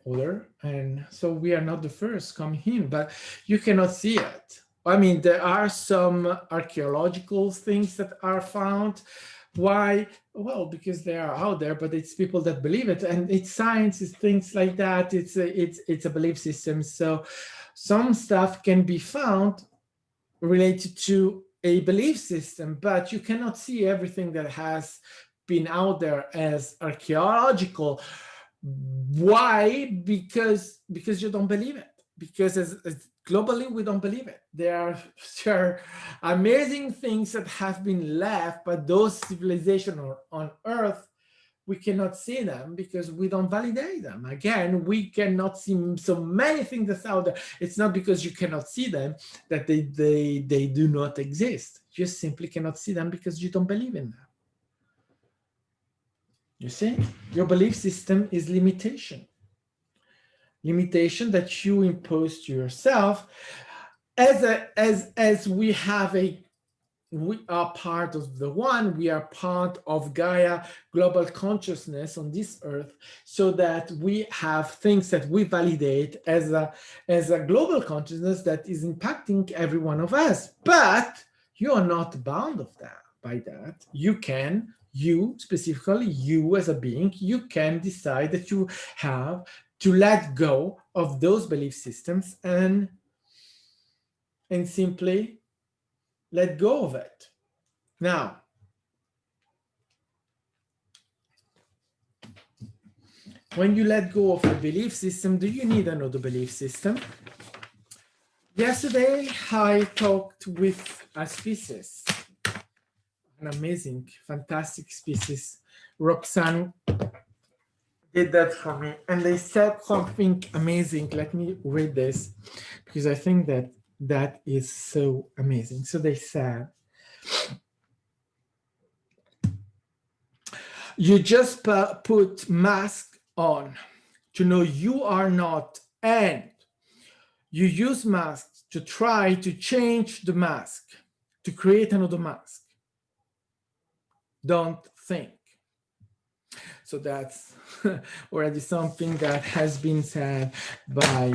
other, and so we are not the first coming in, but you cannot see it. I mean, there are some archaeological things that are found. Why? Well, because they are out there, but it's people that believe it, and it's science, it's things like that. It's a belief system. So some stuff can be found related to a belief system, but you cannot see everything that has been out there as archaeological. Why? Because you don't believe it. Because as globally, we don't believe it. There are amazing things that have been left, but those civilizations on Earth, we cannot see them because we don't validate them. Again, we cannot see so many things that's out there. It's not because you cannot see them that they do not exist. You simply cannot see them because you don't believe in them. You see, your belief system is limitation that you impose to yourself. As we are part of the one, we are part of Gaia global consciousness on this earth, so that we have things that we validate as a global consciousness that is impacting every one of us. But you are not bound of that by that. You specifically, you as a being, you can decide that you have to let go of those belief systems and and simply let go of it. Now, when you let go of a belief system, do you need another belief system? Yesterday, I talked with a species, an amazing, fantastic species. Roxanne did that for me, and they said something amazing. Let me read this, because I think that that is so amazing. So they said, you just put mask on to know you are not, and you use masks to try to change the mask, to create another mask. Don't think. So that's already something that has been said by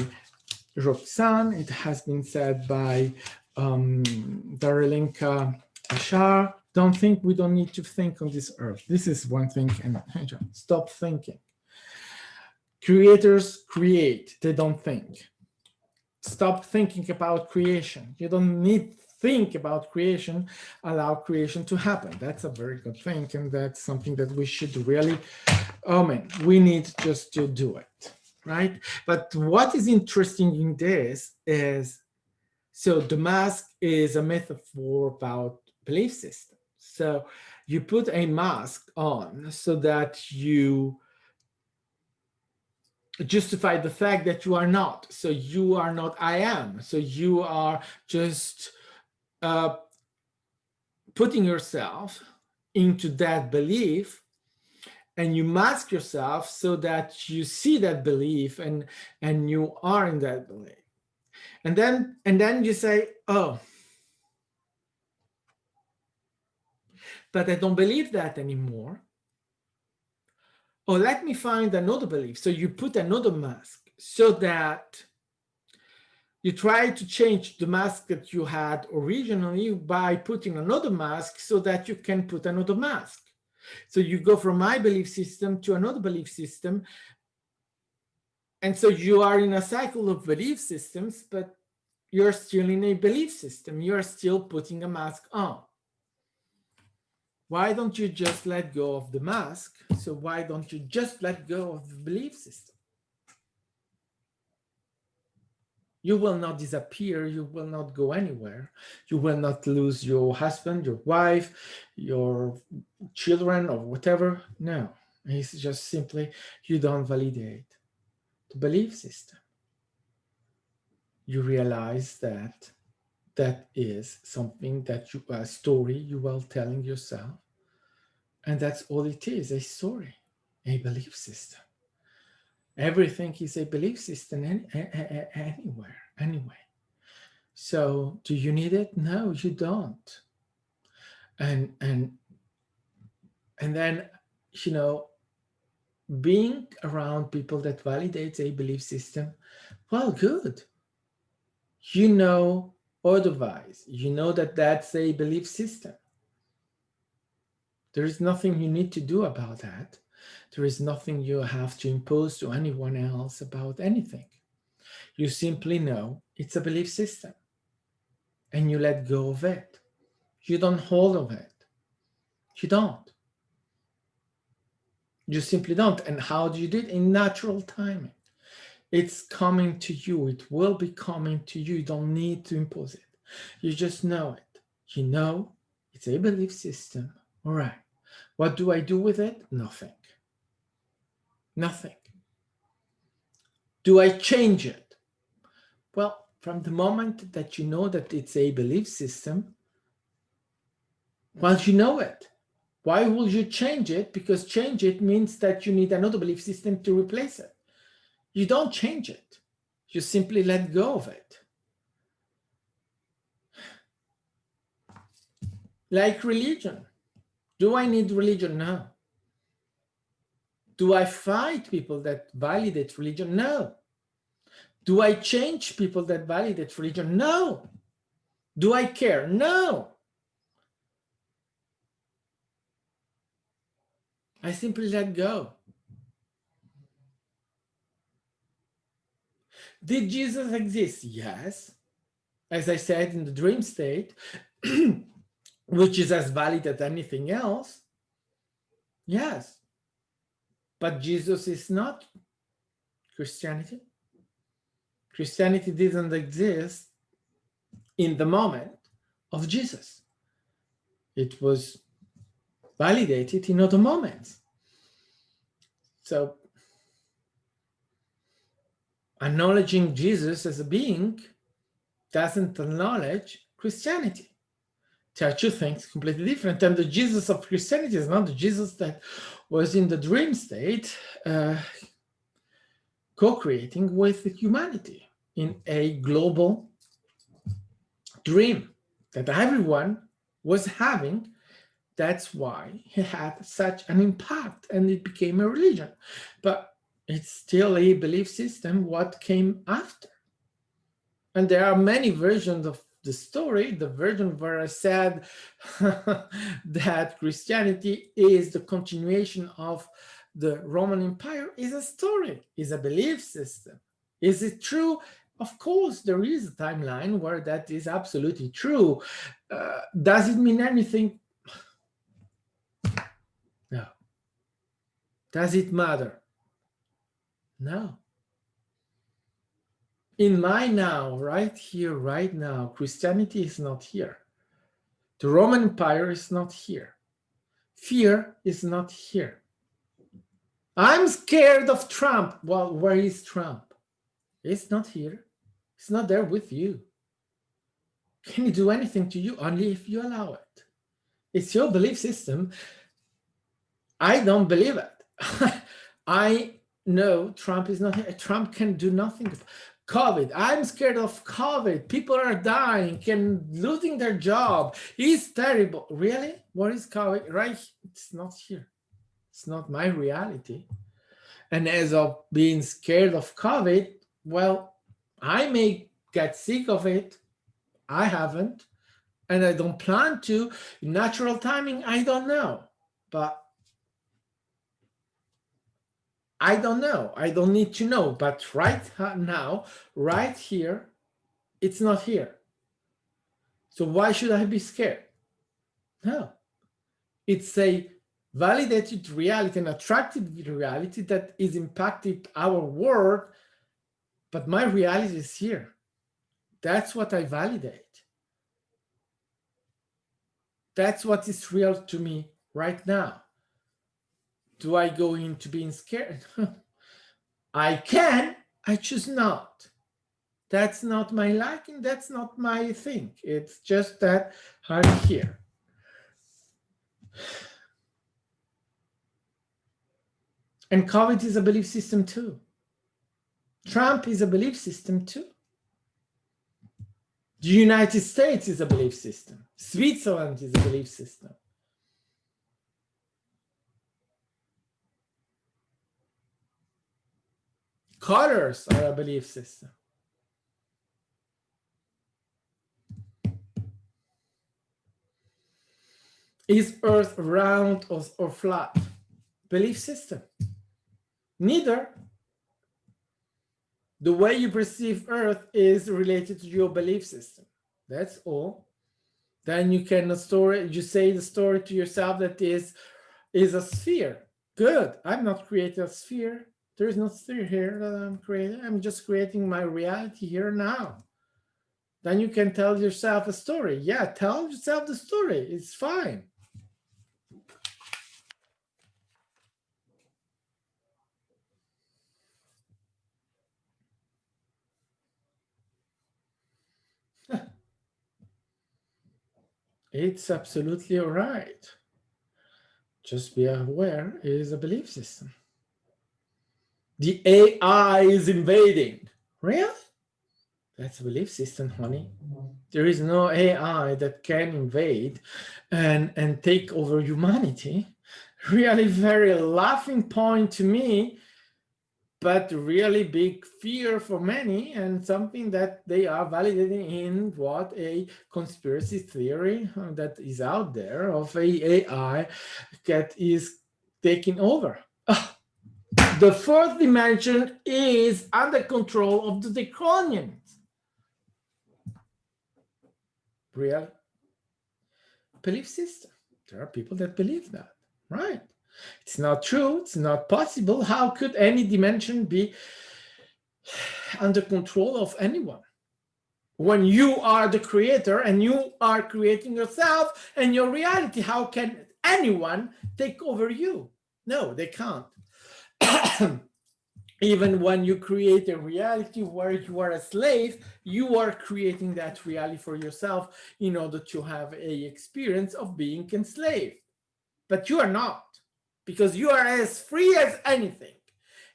Roxanne. It has been said by Daralinka Ashar. Don't think we don't need to think on this earth. This is one thing, and stop thinking. Creators create, they don't think. Stop thinking about creation. You don't need to think about creation, allow creation to happen. That's a very good thing, and that's something that we should really, we need just to do it, right? But what is interesting in this is, so the mask is a metaphor about belief system. So you put a mask on so that you justify the fact that you are not. So you are not I am. So you are just putting yourself into that belief, and you mask yourself so that you see that belief and you are in that belief. And then you say, oh, but I don't believe that anymore. Oh, let me find another belief. So you put another mask so that you try to change the mask that you had originally by putting another mask so that you can put another mask. So you go from my belief system to another belief system. And so you are in a cycle of belief systems, but you're still in a belief system. You're still putting a mask on. Why don't you just let go of the mask? So why don't you just let go of the belief system? You will not disappear. You will not go anywhere. You will not lose your husband, your wife, your children, or whatever. No, it's just simply you don't validate the belief system. You realize that that is something that you, a story you are telling yourself. And that's all it is, a story, a belief system. Everything is a belief system anywhere, anyway. So do you need it? No, you don't. And then, you know, being around people that validates a belief system, well, good. You know, otherwise, you know that that's a belief system. There is nothing you need to do about that. There is nothing you have to impose to anyone else about anything. You simply know it's a belief system and you let go of it. You don't hold of it. You don't. You simply don't. And how do you do it? In natural timing. It's coming to you. It will be coming to you. You don't need to impose it. You just know it. You know it's a belief system. All right. What do I do with it? Nothing. Nothing. Do I change it? Well, from the moment that you know that it's a belief system, well, you know it. Why will you change it? Because change it means that you need another belief system to replace it. You don't change it. You simply let go of it. Like religion. Do I need religion? No. Do I fight people that validate religion? No. Do I change people that validate religion? No. Do I care? No. I simply let go. Did Jesus exist? Yes. as I said, in the dream state, which is as valid as anything else. Yes, but Jesus is not Christianity. Christianity didn't exist in the moment of Jesus. It was validated in other moments. So acknowledging Jesus as a being doesn't acknowledge Christianity. They are two things completely different. And the Jesus of Christianity is not the Jesus that was in the dream state, co-creating with humanity in a global dream that everyone was having. That's why he had such an impact and it became a religion. But it's still a belief system, what came after. And there are many versions of the story. The version where I said that Christianity is the continuation of the Roman Empire is a story, is a belief system. Is it true? Of course, there is a timeline where that is absolutely true. Does it mean anything? No. Does it matter? No. In my now, right here, right now, Christianity is not here. The Roman Empire is not here. Fear is not here. I'm scared of Trump. Well, where is Trump? It's not here. It's not there with you. Can he do anything to you? Only if you allow it. It's your belief system. I don't believe it. I know Trump is not here. Trump can do nothing. COVID. I'm scared of COVID. People are dying and losing their job. It's terrible. Really? What is COVID? Right? It's not here. It's not my reality. And as of being scared of COVID, well, I may get sick of it. I haven't. And I don't plan to. Natural timing, I don't know. But I don't know. I don't need to know. But right now, right here, it's not here. So why should I be scared? No. It's a validated reality, an attractive reality that is impacting our world, but my reality is here. That's what I validate. That's what is real to me right now. Do I go into being scared? I can, I choose not. That's not my liking, that's not my thing. It's just that I'm here. And COVID is a belief system too. Trump is a belief system too. The United States is a belief system. Switzerland is a belief system. Colors are a belief system. Is Earth round or flat? Belief system. Neither. The way you perceive Earth is related to your belief system. That's all. Then you can you say the story to yourself that is a sphere. Good. I'm not creating a sphere. There is no sphere here that I'm creating. I'm just creating my reality here now. Then you can tell yourself a story. Yeah, tell yourself the story. It's fine. It's absolutely all right. Just be aware it is a belief system. The AI is invading. Really? That's a belief system, honey. There is no AI that can invade and take over humanity. Really very laughing point to me, but really big fear for many, and something that they are validating in what a conspiracy theory that is out there of a AI that is taking over. The fourth dimension is under control of the Draconians. real belief system. There are people that believe that, right? It's not true. It's not possible. How could any dimension be under control of anyone? When you are the creator and you are creating yourself and your reality, how can anyone take over you? No, they can't. Even when you create a reality where you are a slave, you are creating that reality for yourself in order to have a experience of being enslaved. But you are not, because you are as free as anything,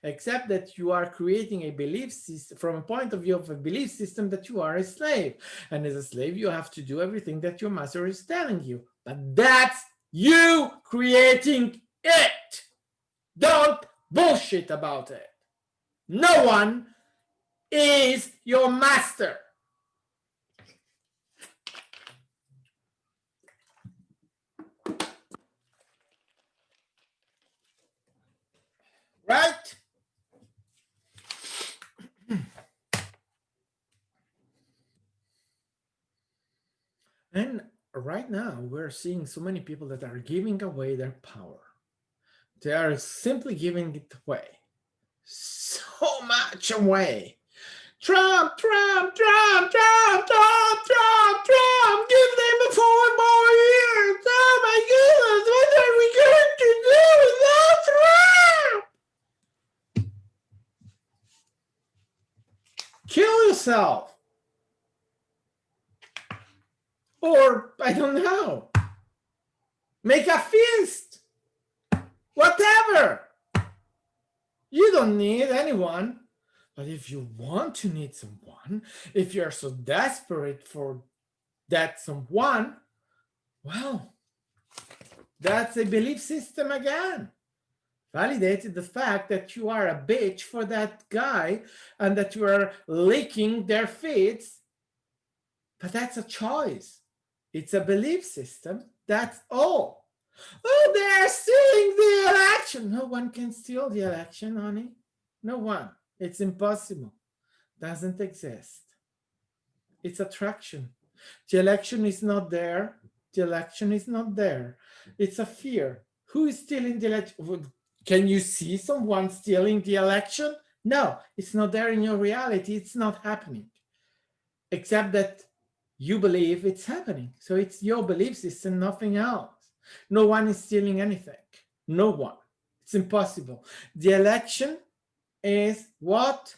except that you are creating a belief system from a point of view of a belief system that you are a slave. And as a slave, you have to do everything that your master is telling you. But that's you creating it. Don't bullshit about it. No one is your master. Right? And right now, we're seeing so many people that are giving away their power. They are simply giving it away. So much away. Trump, Trump, Trump, Trump, Trump, Trump, Trump. Give them 4 more years. Oh my goodness, what are we going to do without Trump? Kill yourself. Or, I don't know, make a feast. Whatever. You don't need anyone. But if you want to need someone, if you're so desperate for that someone, well, that's a belief system again. Validated the fact that you are a bitch for that guy and that you are licking their feet. But that's a choice. It's a belief system. That's all. Oh, they're stealing the election. No one can steal the election, honey. No one. It's impossible. Doesn't exist. It's attraction. The election is not there. The election is not there. It's a fear. Who is stealing the election? Can you see someone stealing the election? No, it's not there in your reality. It's not happening. Except that you believe it's happening. So it's your belief system, nothing else. No one is stealing anything. No one. It's impossible. The election is what?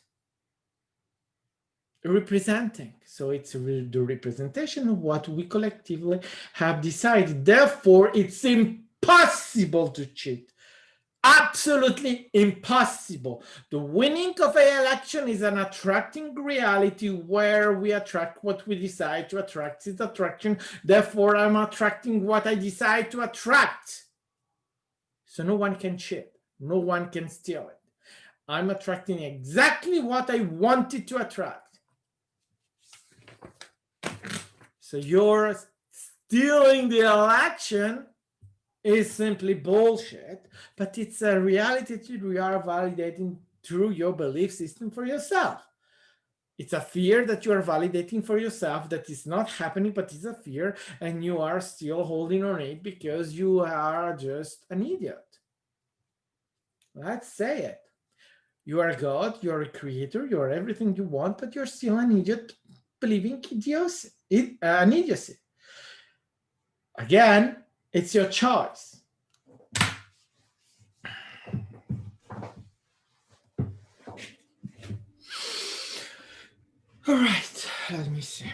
Representing. So it's the representation of what we collectively have decided. Therefore, it's impossible to cheat. Absolutely impossible. The winning of an election is an attracting reality where we attract what we decide to attract. It's attraction. Therefore, I'm attracting what I decide to attract. So no one can cheat. No one can steal it. I'm attracting exactly what I wanted to attract. So you're stealing the election is simply bullshit, but it's a reality that you are validating through your belief system for yourself. It's a fear that you are validating for yourself that is not happening, but it's a fear, and you are still holding on it because you are just an idiot. Let's say it. You are God, you're a creator, you're everything you want, but you're still an idiot believing an idiocy. Again, it's your choice. All right, let me see.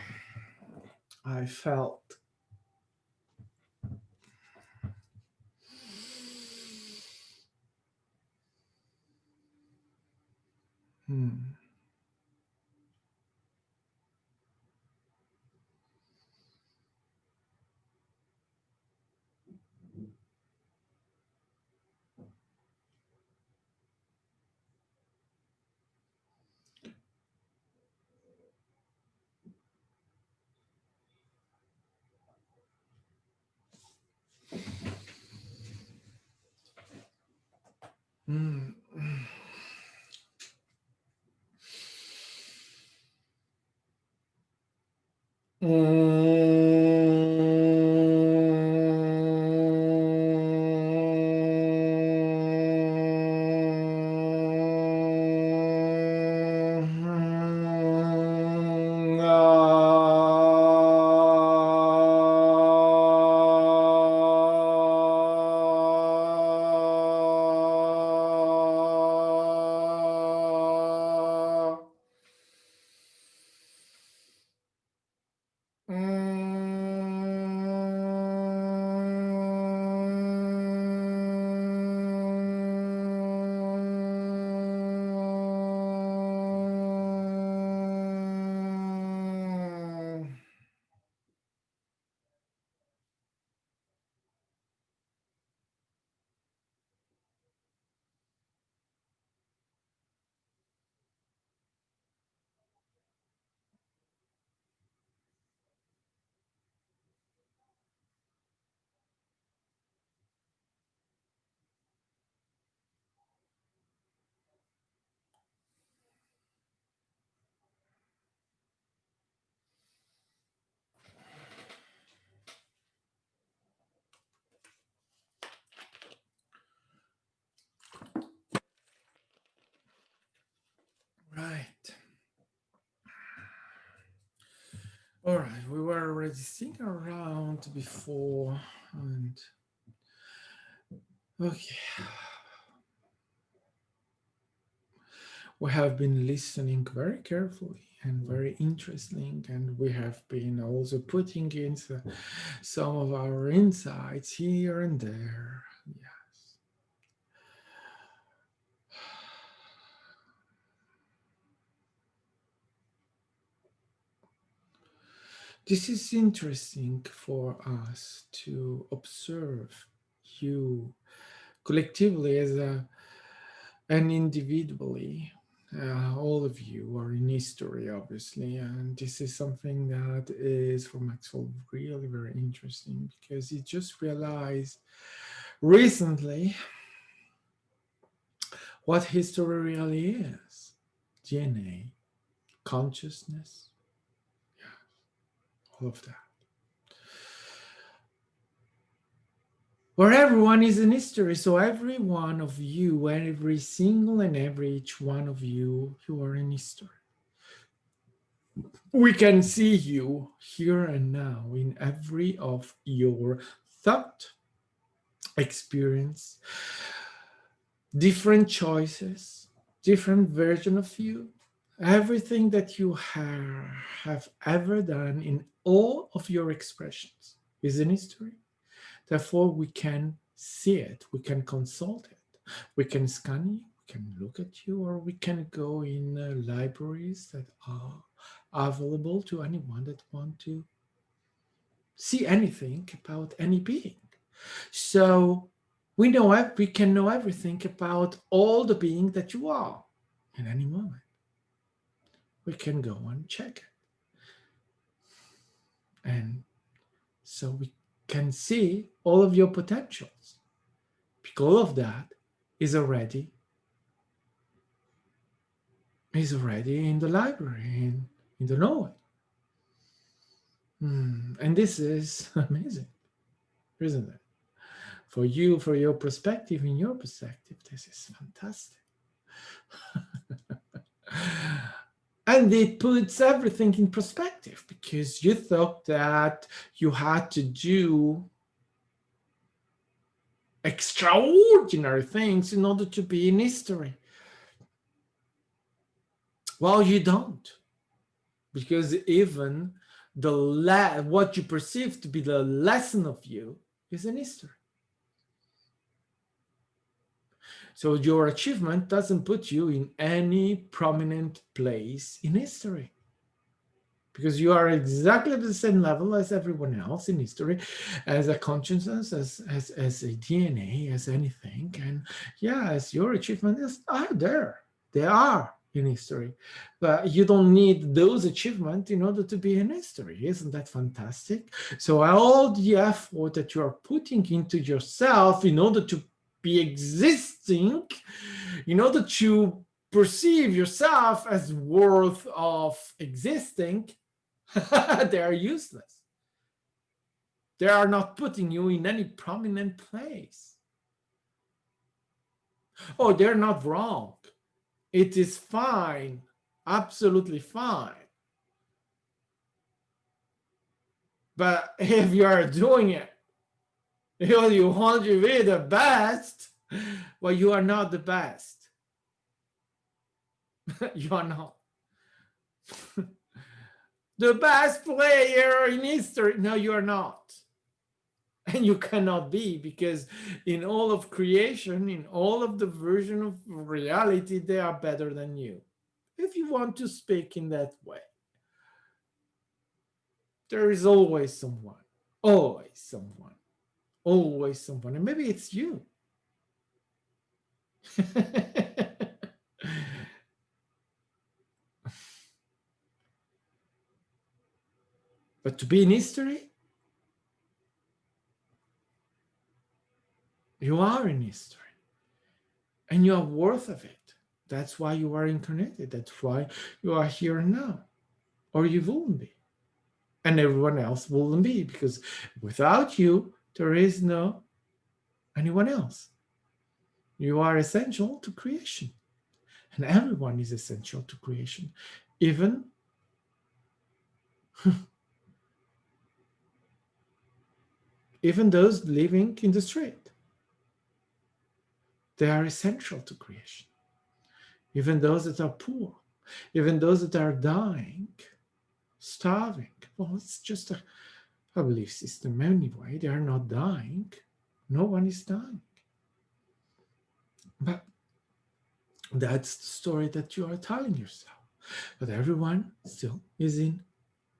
I felt right, we were already sitting around before, and okay. We have been listening very carefully and very interesting, and we have been also putting in some of our insights here and there. Yes. This is interesting for us to observe you collectively as and individually. All of you are in history, obviously, and this is something that is for Maxwell really very interesting, because he just realized recently what history really is: DNA, consciousness, all of that. Where everyone is in history. So every one of you, every single and every each one of you, you are in history. We can see you here and now in every of your thought, experience, different choices, different version of you, everything that you have ever done in all of your expressions is in history. Therefore, we can see it, we can consult it, we can scan you, we can look at you, or we can go in libraries that are available to anyone that want to see anything about any being. So we can know everything about all the being that you are in any moment. We can go and check it. And so we can see all of your potentials. Because all of that is already in the library, in the knowing. And this is amazing, isn't it? For you, for your perspective, in your perspective, this is fantastic. And it puts everything in perspective, because you thought that you had to do extraordinary things in order to be in history. Well, you don't, because even what you perceive to be the lesson of you is in history. So your achievement doesn't put you in any prominent place in history, because you are exactly at the same level as everyone else in history, as a consciousness, as a DNA, as anything. And yes, your achievements are there. They are in history, but you don't need those achievements in order to be in history. Isn't that fantastic? So all the effort that you are putting into yourself in order to be existing, in order to perceive yourself as worth of existing, they are useless. They are not putting you in any prominent place. Oh, they're not wrong. It is fine, absolutely fine. But if you are doing it, you want to be the best, well, you are not the best. You are not. The best player in history. No, you are not. And you cannot be, because in all of creation, in all of the version of reality, they are better than you. If you want to speak in that way, there is always someone, always someone, always someone. And maybe it's you. But to be in history, you are in history. And you are worth of it. That's why you are incarnated. That's why you are here now. Or you wouldn't be. And everyone else wouldn't be, because without you, there is no anyone else. You are essential to creation. And everyone is essential to creation. Even even those living in the street. They are essential to creation. Even those that are poor, even those that are dying, starving. Well, it's just a belief system anyway. They are not dying. No one is dying. But that's the story that you are telling yourself. But everyone still is in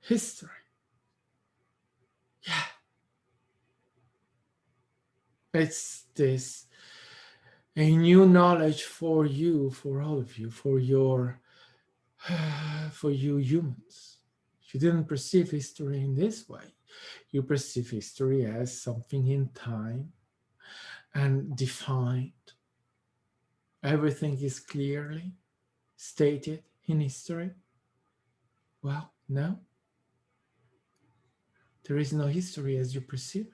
history. Yeah. It's this a new knowledge for you, for all of you, for you humans. You didn't perceive history in this way. You perceive history as something in time and defined. Everything is clearly stated in history. Well, no. There is no history as you perceive it.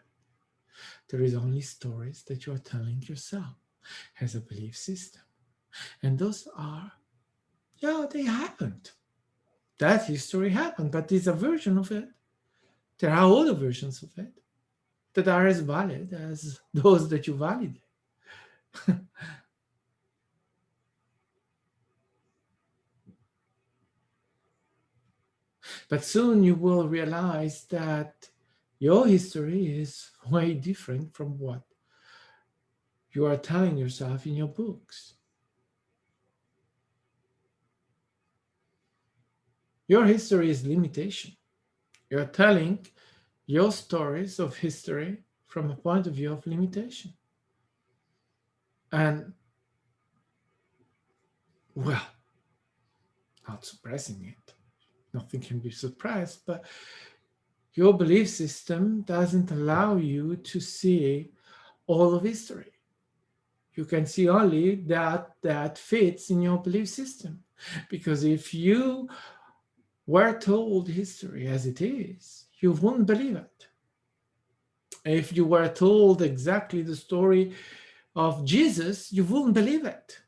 There is only stories that you are telling yourself as a belief system. And those are, yeah, they happened. That history happened, but it's a version of it. There are other versions of it that are as valid as those that you validate. But soon you will realize that your history is way different from what you are telling yourself in your books. Your history is limitation. You're telling your stories of history from a point of view of limitation. And, well, not suppressing it. Nothing can be suppressed, but your belief system doesn't allow you to see all of history. You can see only that fits in your belief system. Because if you were told history as it is, you wouldn't believe it. If you were told exactly the story of Jesus, you wouldn't believe it.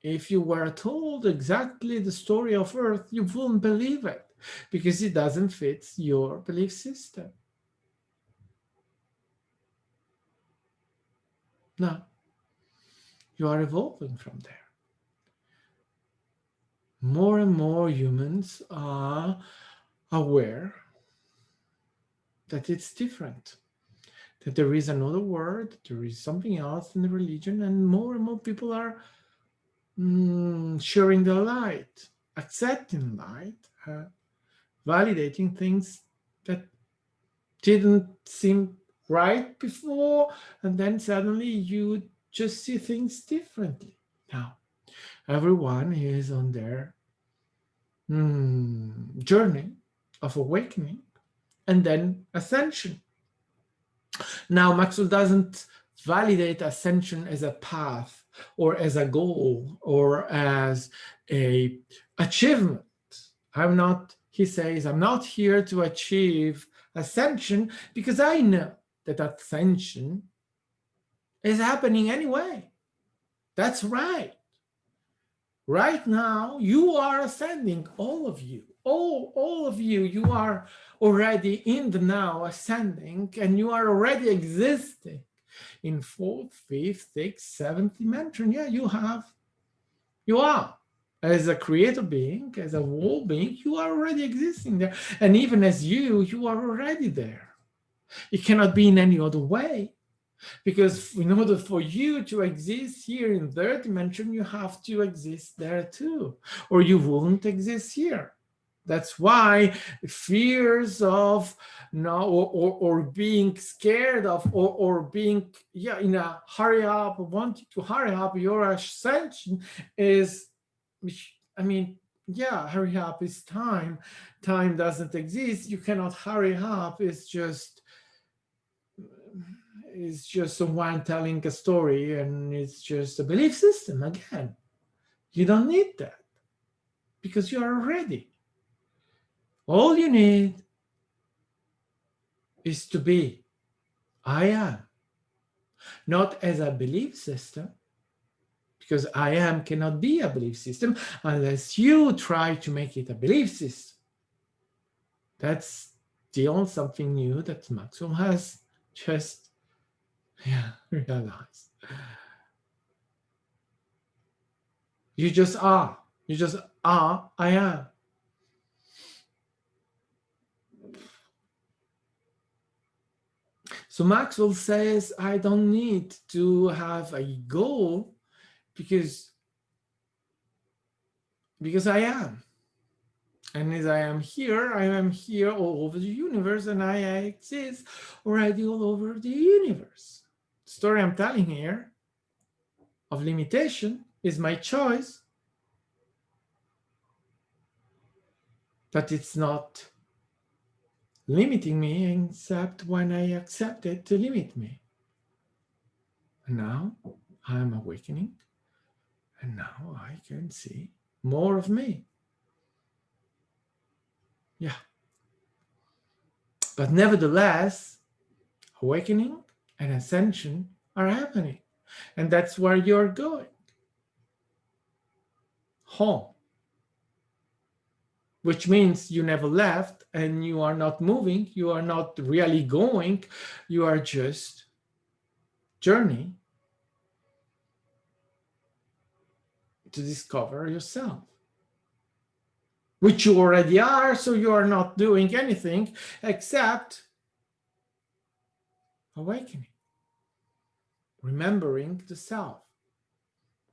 If you were told exactly the story of Earth, you wouldn't believe it because it doesn't fit your belief system. No, you are evolving from there. More and more humans are aware that it's different, that there is another word, there is something else in the religion, and more people are sharing the light, accepting light, validating things that didn't seem right before, and then suddenly you just see things differently. Now, everyone is on their journey of awakening and then ascension. Now, Maxwell doesn't validate ascension as a path or as a goal or as a achievement. He says, I'm not here to achieve ascension because I know that ascension is happening anyway. That's right. Right now, you are ascending, all of you. All of you, you are already in the now ascending, and you are already existing in fourth, fifth, sixth, seventh dimension. Yeah, you are. As a creator being, as a whole being, you are already existing there. And even as you are already there. It cannot be in any other way. Because in order for you to exist here in third dimension, you have to exist there too, or you won't exist here. That's why fears of or being scared of or being in a hurry up, wanting to hurry up your ascension is, hurry up is time. Time doesn't exist. You cannot hurry up. It's just someone telling a story, and it's just a belief system again. You don't need that because you are ready. All you need is to be I am, not as a belief system, because I am cannot be a belief system unless you try to make it a belief system. That's something new that Maxwell has Just realize. You just are. You just are, I am. So Maxwell says, I don't need to have a goal because I am. And as I am here all over the universe, and I exist already all over the universe. The story I'm telling here of limitation is my choice, but it's not limiting me except when I accept it to limit me. And now I'm awakening, and now I can see more of me. Yeah. But nevertheless, awakening and ascension are happening. And that's where you're going. Home. Which means you never left and you are not moving. You are not really going. You are just journeying to discover yourself. Which you already are, so you are not doing anything except awakening. Remembering the self.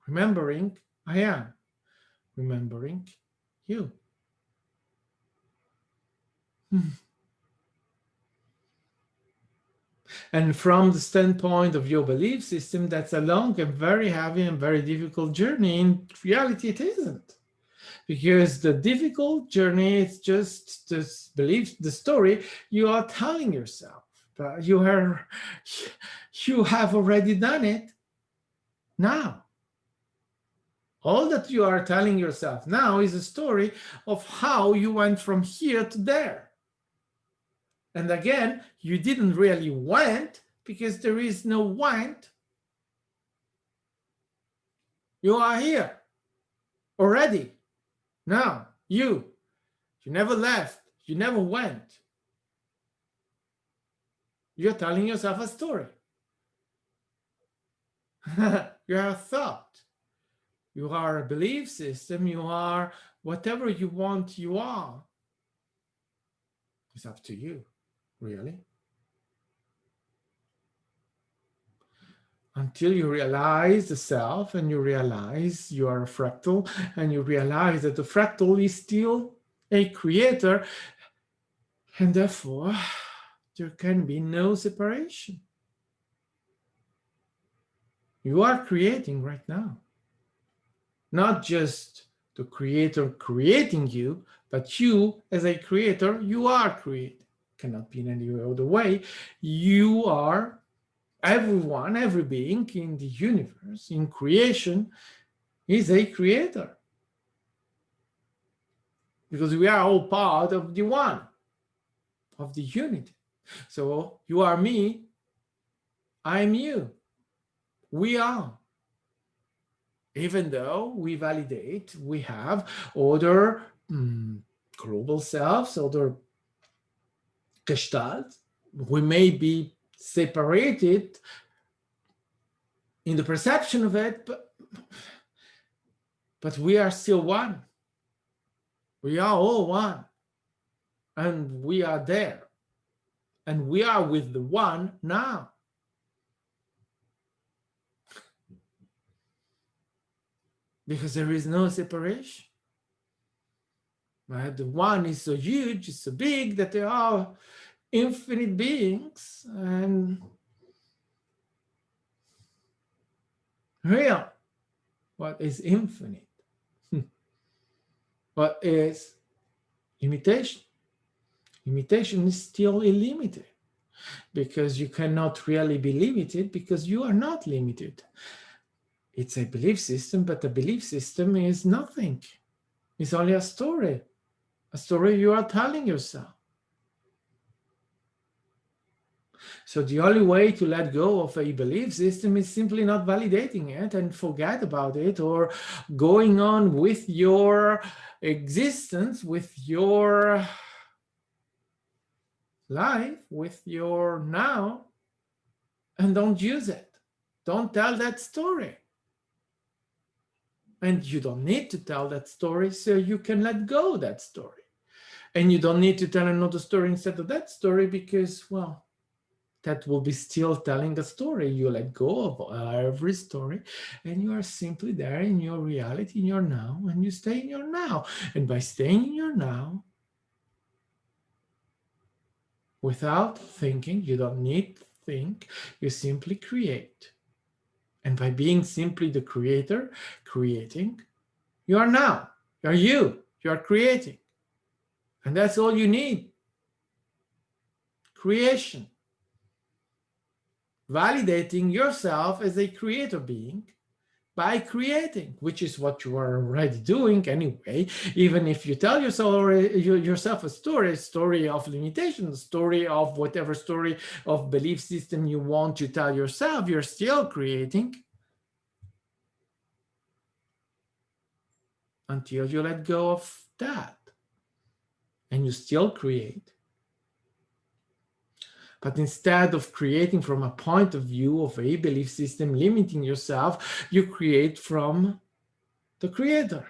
Remembering I am. Remembering you. And from the standpoint of your belief system, that's a long and very heavy and very difficult journey. In reality, it isn't. Because the difficult journey is just this belief, the story you are telling yourself. But you have already done it now. All that you are telling yourself now is a story of how you went from here to there. And again, you didn't really went because there is no went. You are here already. Now, you never left. You never went. You're telling yourself a story. You are a thought. You are a belief system. You are whatever you want you are. It's up to you, really. Until you realize the self and you realize you are a fractal and you realize that the fractal is still a creator and therefore there can be no separation. You are creating right now. Not just the creator creating you, but you as a creator, you are creating. Cannot be in any other way. You are everyone, every being in the universe, in creation, is a creator. Because we are all part of the one, of the unity. So you are me, I'm you. We are. Even though we validate, we have other global selves, other gestalt, we may be separated in the perception of it, but we are still one. We are all one. And we are there. And we are with the one now. Because there is no separation. Right? The one is so huge, so big that there are infinite beings and real. What is infinite? What is limitation? Limitation is still illimited because you cannot really be limited because you are not limited. It's a belief system, but a belief system is nothing. It's only a story you are telling yourself. So the only way to let go of a belief system is simply not validating it and forget about it, or going on with your existence, with your life, with your now, and don't use it. Don't tell that story. And you don't need to tell that story, so you can let go of that story. And you don't need to tell another story instead of that story because, well, that will be still telling a story. You let go of every story and you are simply there in your reality, in your now, and you stay in your now. And by staying in your now, without thinking, you don't need to think, you simply create. And by being simply the creator, creating, you are now, you are creating. And that's all you need. Creation. Validating yourself as a creator being by creating, which is what you are already doing anyway. Even if you tell yourself a story of limitation, a story of whatever story of belief system you want to tell yourself, you're still creating until you let go of that. And you still create. But instead of creating from a point of view of a belief system limiting yourself, you create from the creator.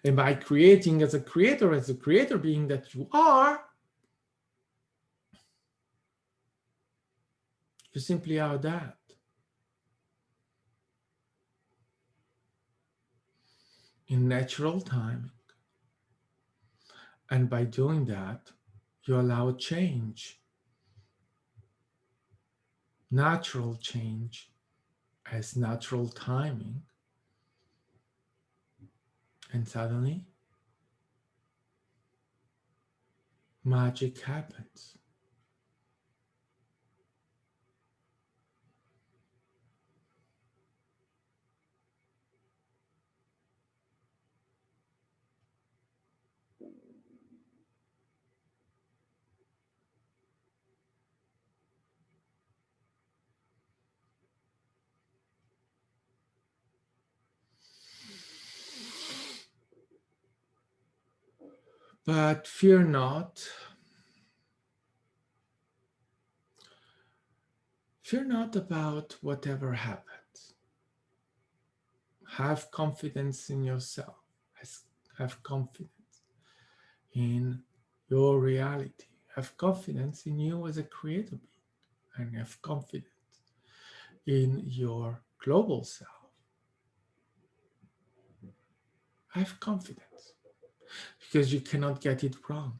And by creating as a creator being that you are, you simply are that. In natural timing. And by doing that, you allow change. Natural change as natural timing. And suddenly, magic happens. But fear not. Fear not about whatever happens. Have confidence in yourself. Have confidence in your reality. Have confidence in you as a creator being. And have confidence in your global self. Have confidence. Because you cannot get it wrong.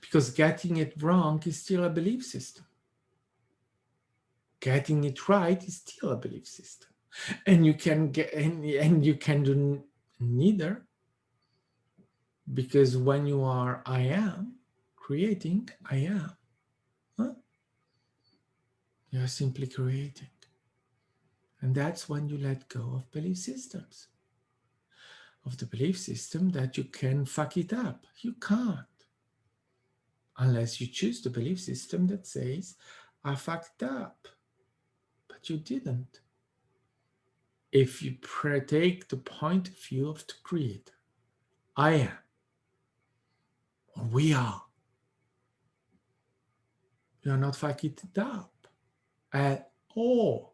Because getting it wrong is still a belief system. Getting it right is still a belief system. And you can get and you can do neither, because when you are I am creating, I am, you're simply creating. And that's when you let go of belief systems. Of the belief system that you can fuck it up. You can't. Unless you choose the belief system that says, I fucked up. But you didn't. If you take the point of view of the creator, I am, or we are, you're not fucking it up at all.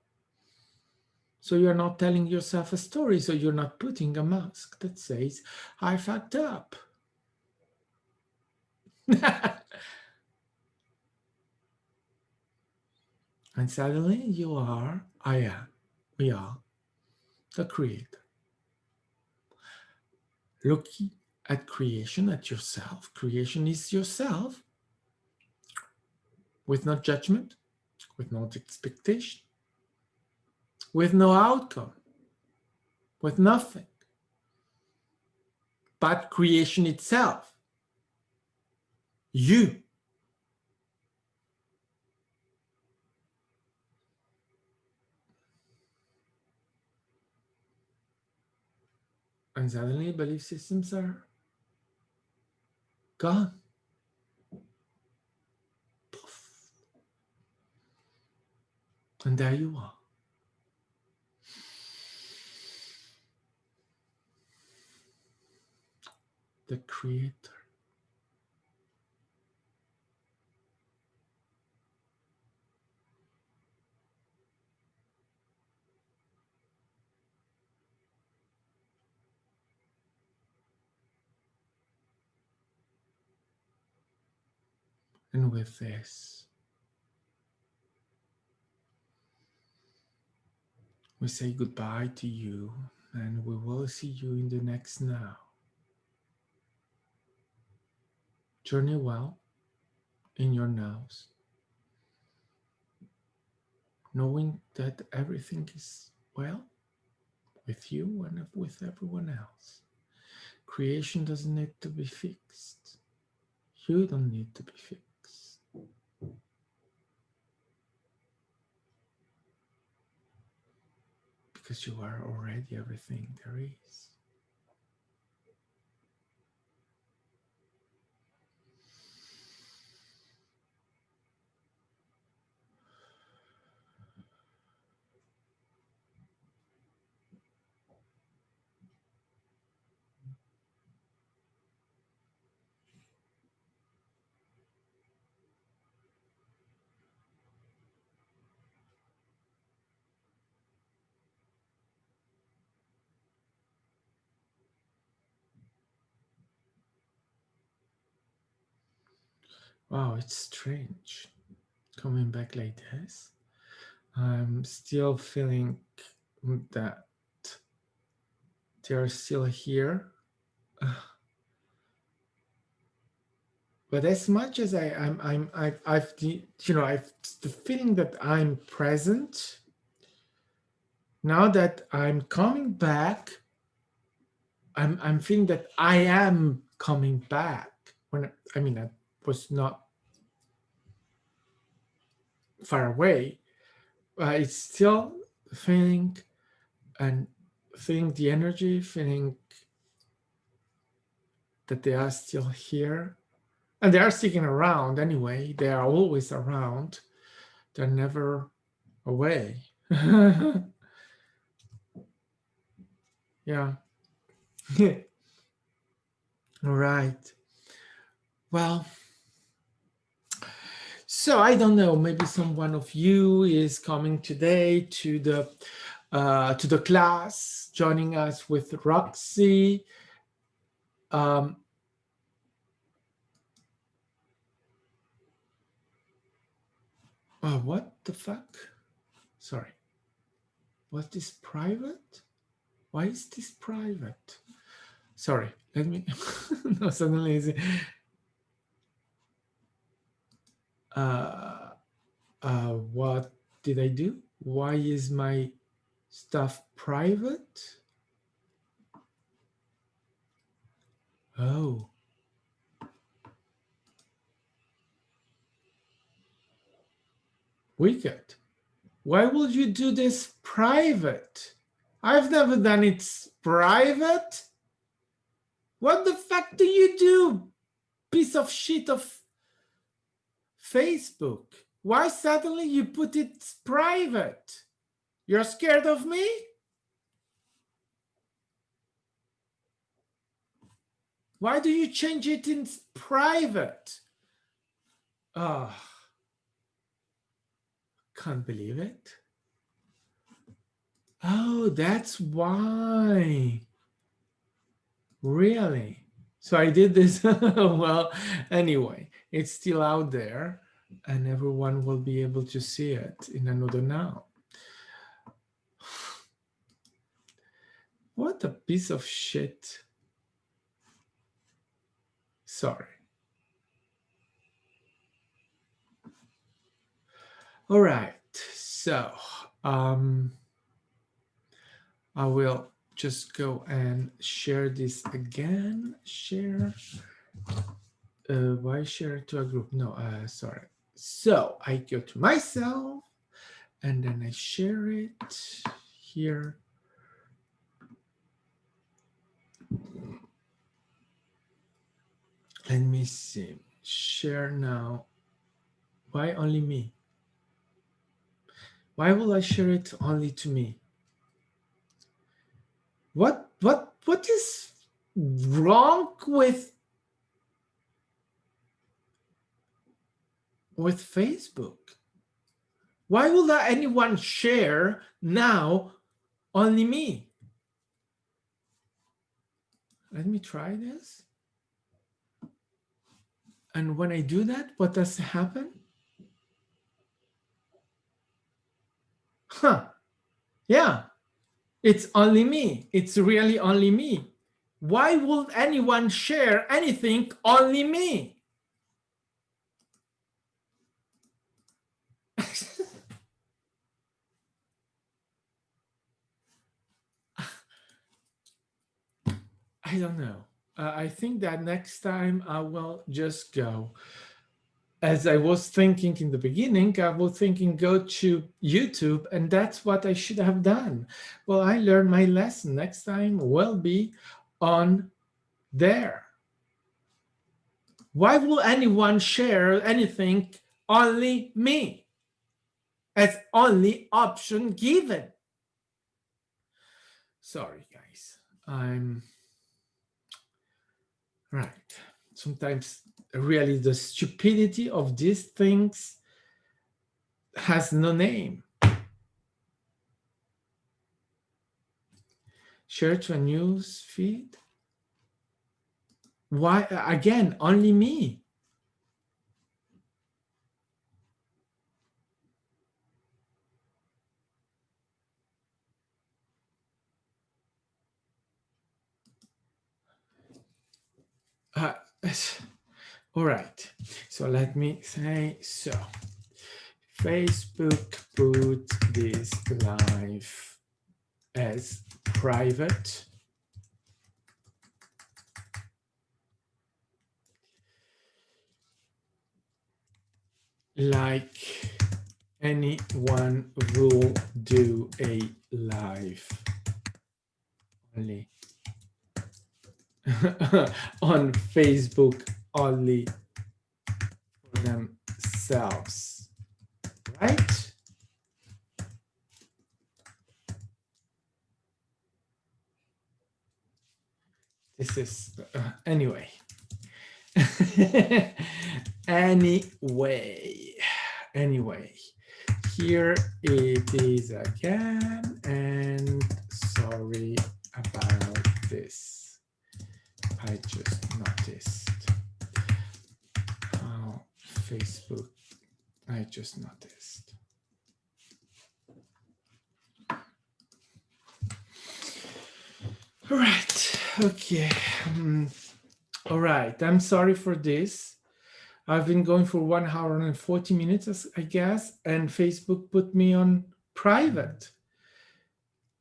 So you're not telling yourself a story, so you're not putting a mask that says, I fucked up. And suddenly you are, I am, we are the creator. Looking at creation, at yourself. Creation is yourself with no judgment, with no expectation, with no outcome, with nothing. But creation itself. You. And suddenly belief systems are gone. Poof. And there you are. the creator. And with this, we say goodbye to you, and we will see you in the next now. Journey well in your nows, knowing that everything is well with you and with everyone else. Creation doesn't need to be fixed. You don't need to be fixed. Because you are already everything there is. Wow, it's strange coming back like this. I'm still feeling that they're still here. But as much as I've the feeling that I'm present. Now that I'm coming back, I'm feeling that I am coming back. When I was not far away. It's still feeling and feeling the energy, feeling that they are still here. And they are sticking around anyway. They are always around. They're never away. Yeah. All right. Well, so I don't know. Maybe someone of you is coming today to the class, joining us with Roxy. Oh, what the fuck? Sorry. Was this private? Why is this private? Sorry, let me. No, suddenly is. What did I do? Why is my stuff private? Oh. Wicked. Why would you do this private? I've never done it private. What the fuck do you do? Piece of shit of Facebook. Why suddenly you put it private? You're scared of me? Why do you change it in private? Oh, can't believe it. Oh, that's why. Really? So I did this. Well, anyway, it's still out there and everyone will be able to see it in another now. What a piece of shit. Sorry. All right. So I will just go and share this again. Share. Why share to a group? No, sorry. So I go to myself and then I share it here. Let me see. Share now. Why only me? Why will I share it only to me? What is wrong with Facebook? Why will anyone share now only me? Let me try this. And when I do that, what does happen? Huh. Yeah, it's only me. It's really only me. Why would anyone share anything only me? I don't know. I think that next time I will just go. As I was thinking in the beginning, I was thinking go to YouTube, and that's what I should have done. Well, I learned my lesson. Next time will be on there. Why will anyone share anything only me? As only option given. Sorry, guys. I'm right. Sometimes really the stupidity of these things has no name. Share to a news feed. Why, again, only me? All right, so let me say so. Facebook put this live as private. Like anyone will do a live only on Facebook only for themselves, right? This is anyway. Anyway, here it is again, and sorry about this. I just noticed how Facebook, I just noticed. All right, okay. All right, I'm sorry for this. I've been going for 1 hour and 40 minutes, I guess, and Facebook put me on private.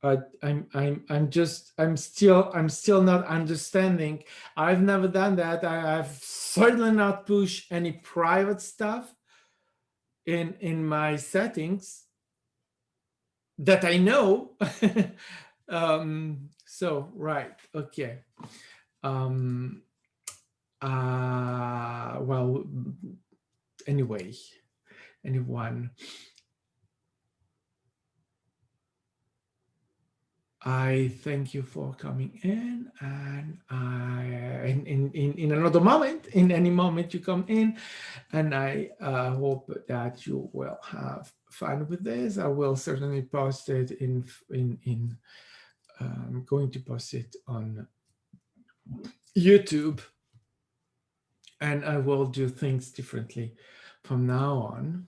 I'm still not understanding. I've never done that. I've certainly not pushed any private stuff in my settings that I know. So right, okay. Well, anyway, anyone. I thank you for coming in, and in another moment, in any moment you come in, and I hope that you will have fun with this. I will certainly post it I'm going to post it on YouTube, and I will do things differently from now on,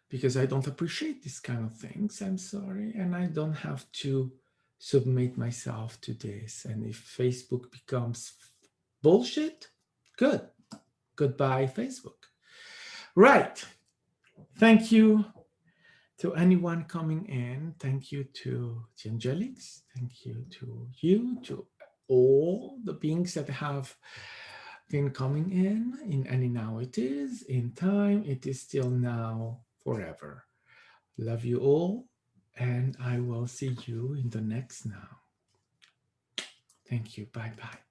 because I don't appreciate these kind of things. I'm sorry, and I don't have to submit myself to this. And if Facebook becomes bullshit, good. Goodbye, Facebook. Right. Thank you to anyone coming in. Thank you to the Angelics. Thank you to you, to all the beings that have been coming in any now it is, in time, it is still now, forever. Love you all, and I will see you in the next now. Thank you. Bye-bye.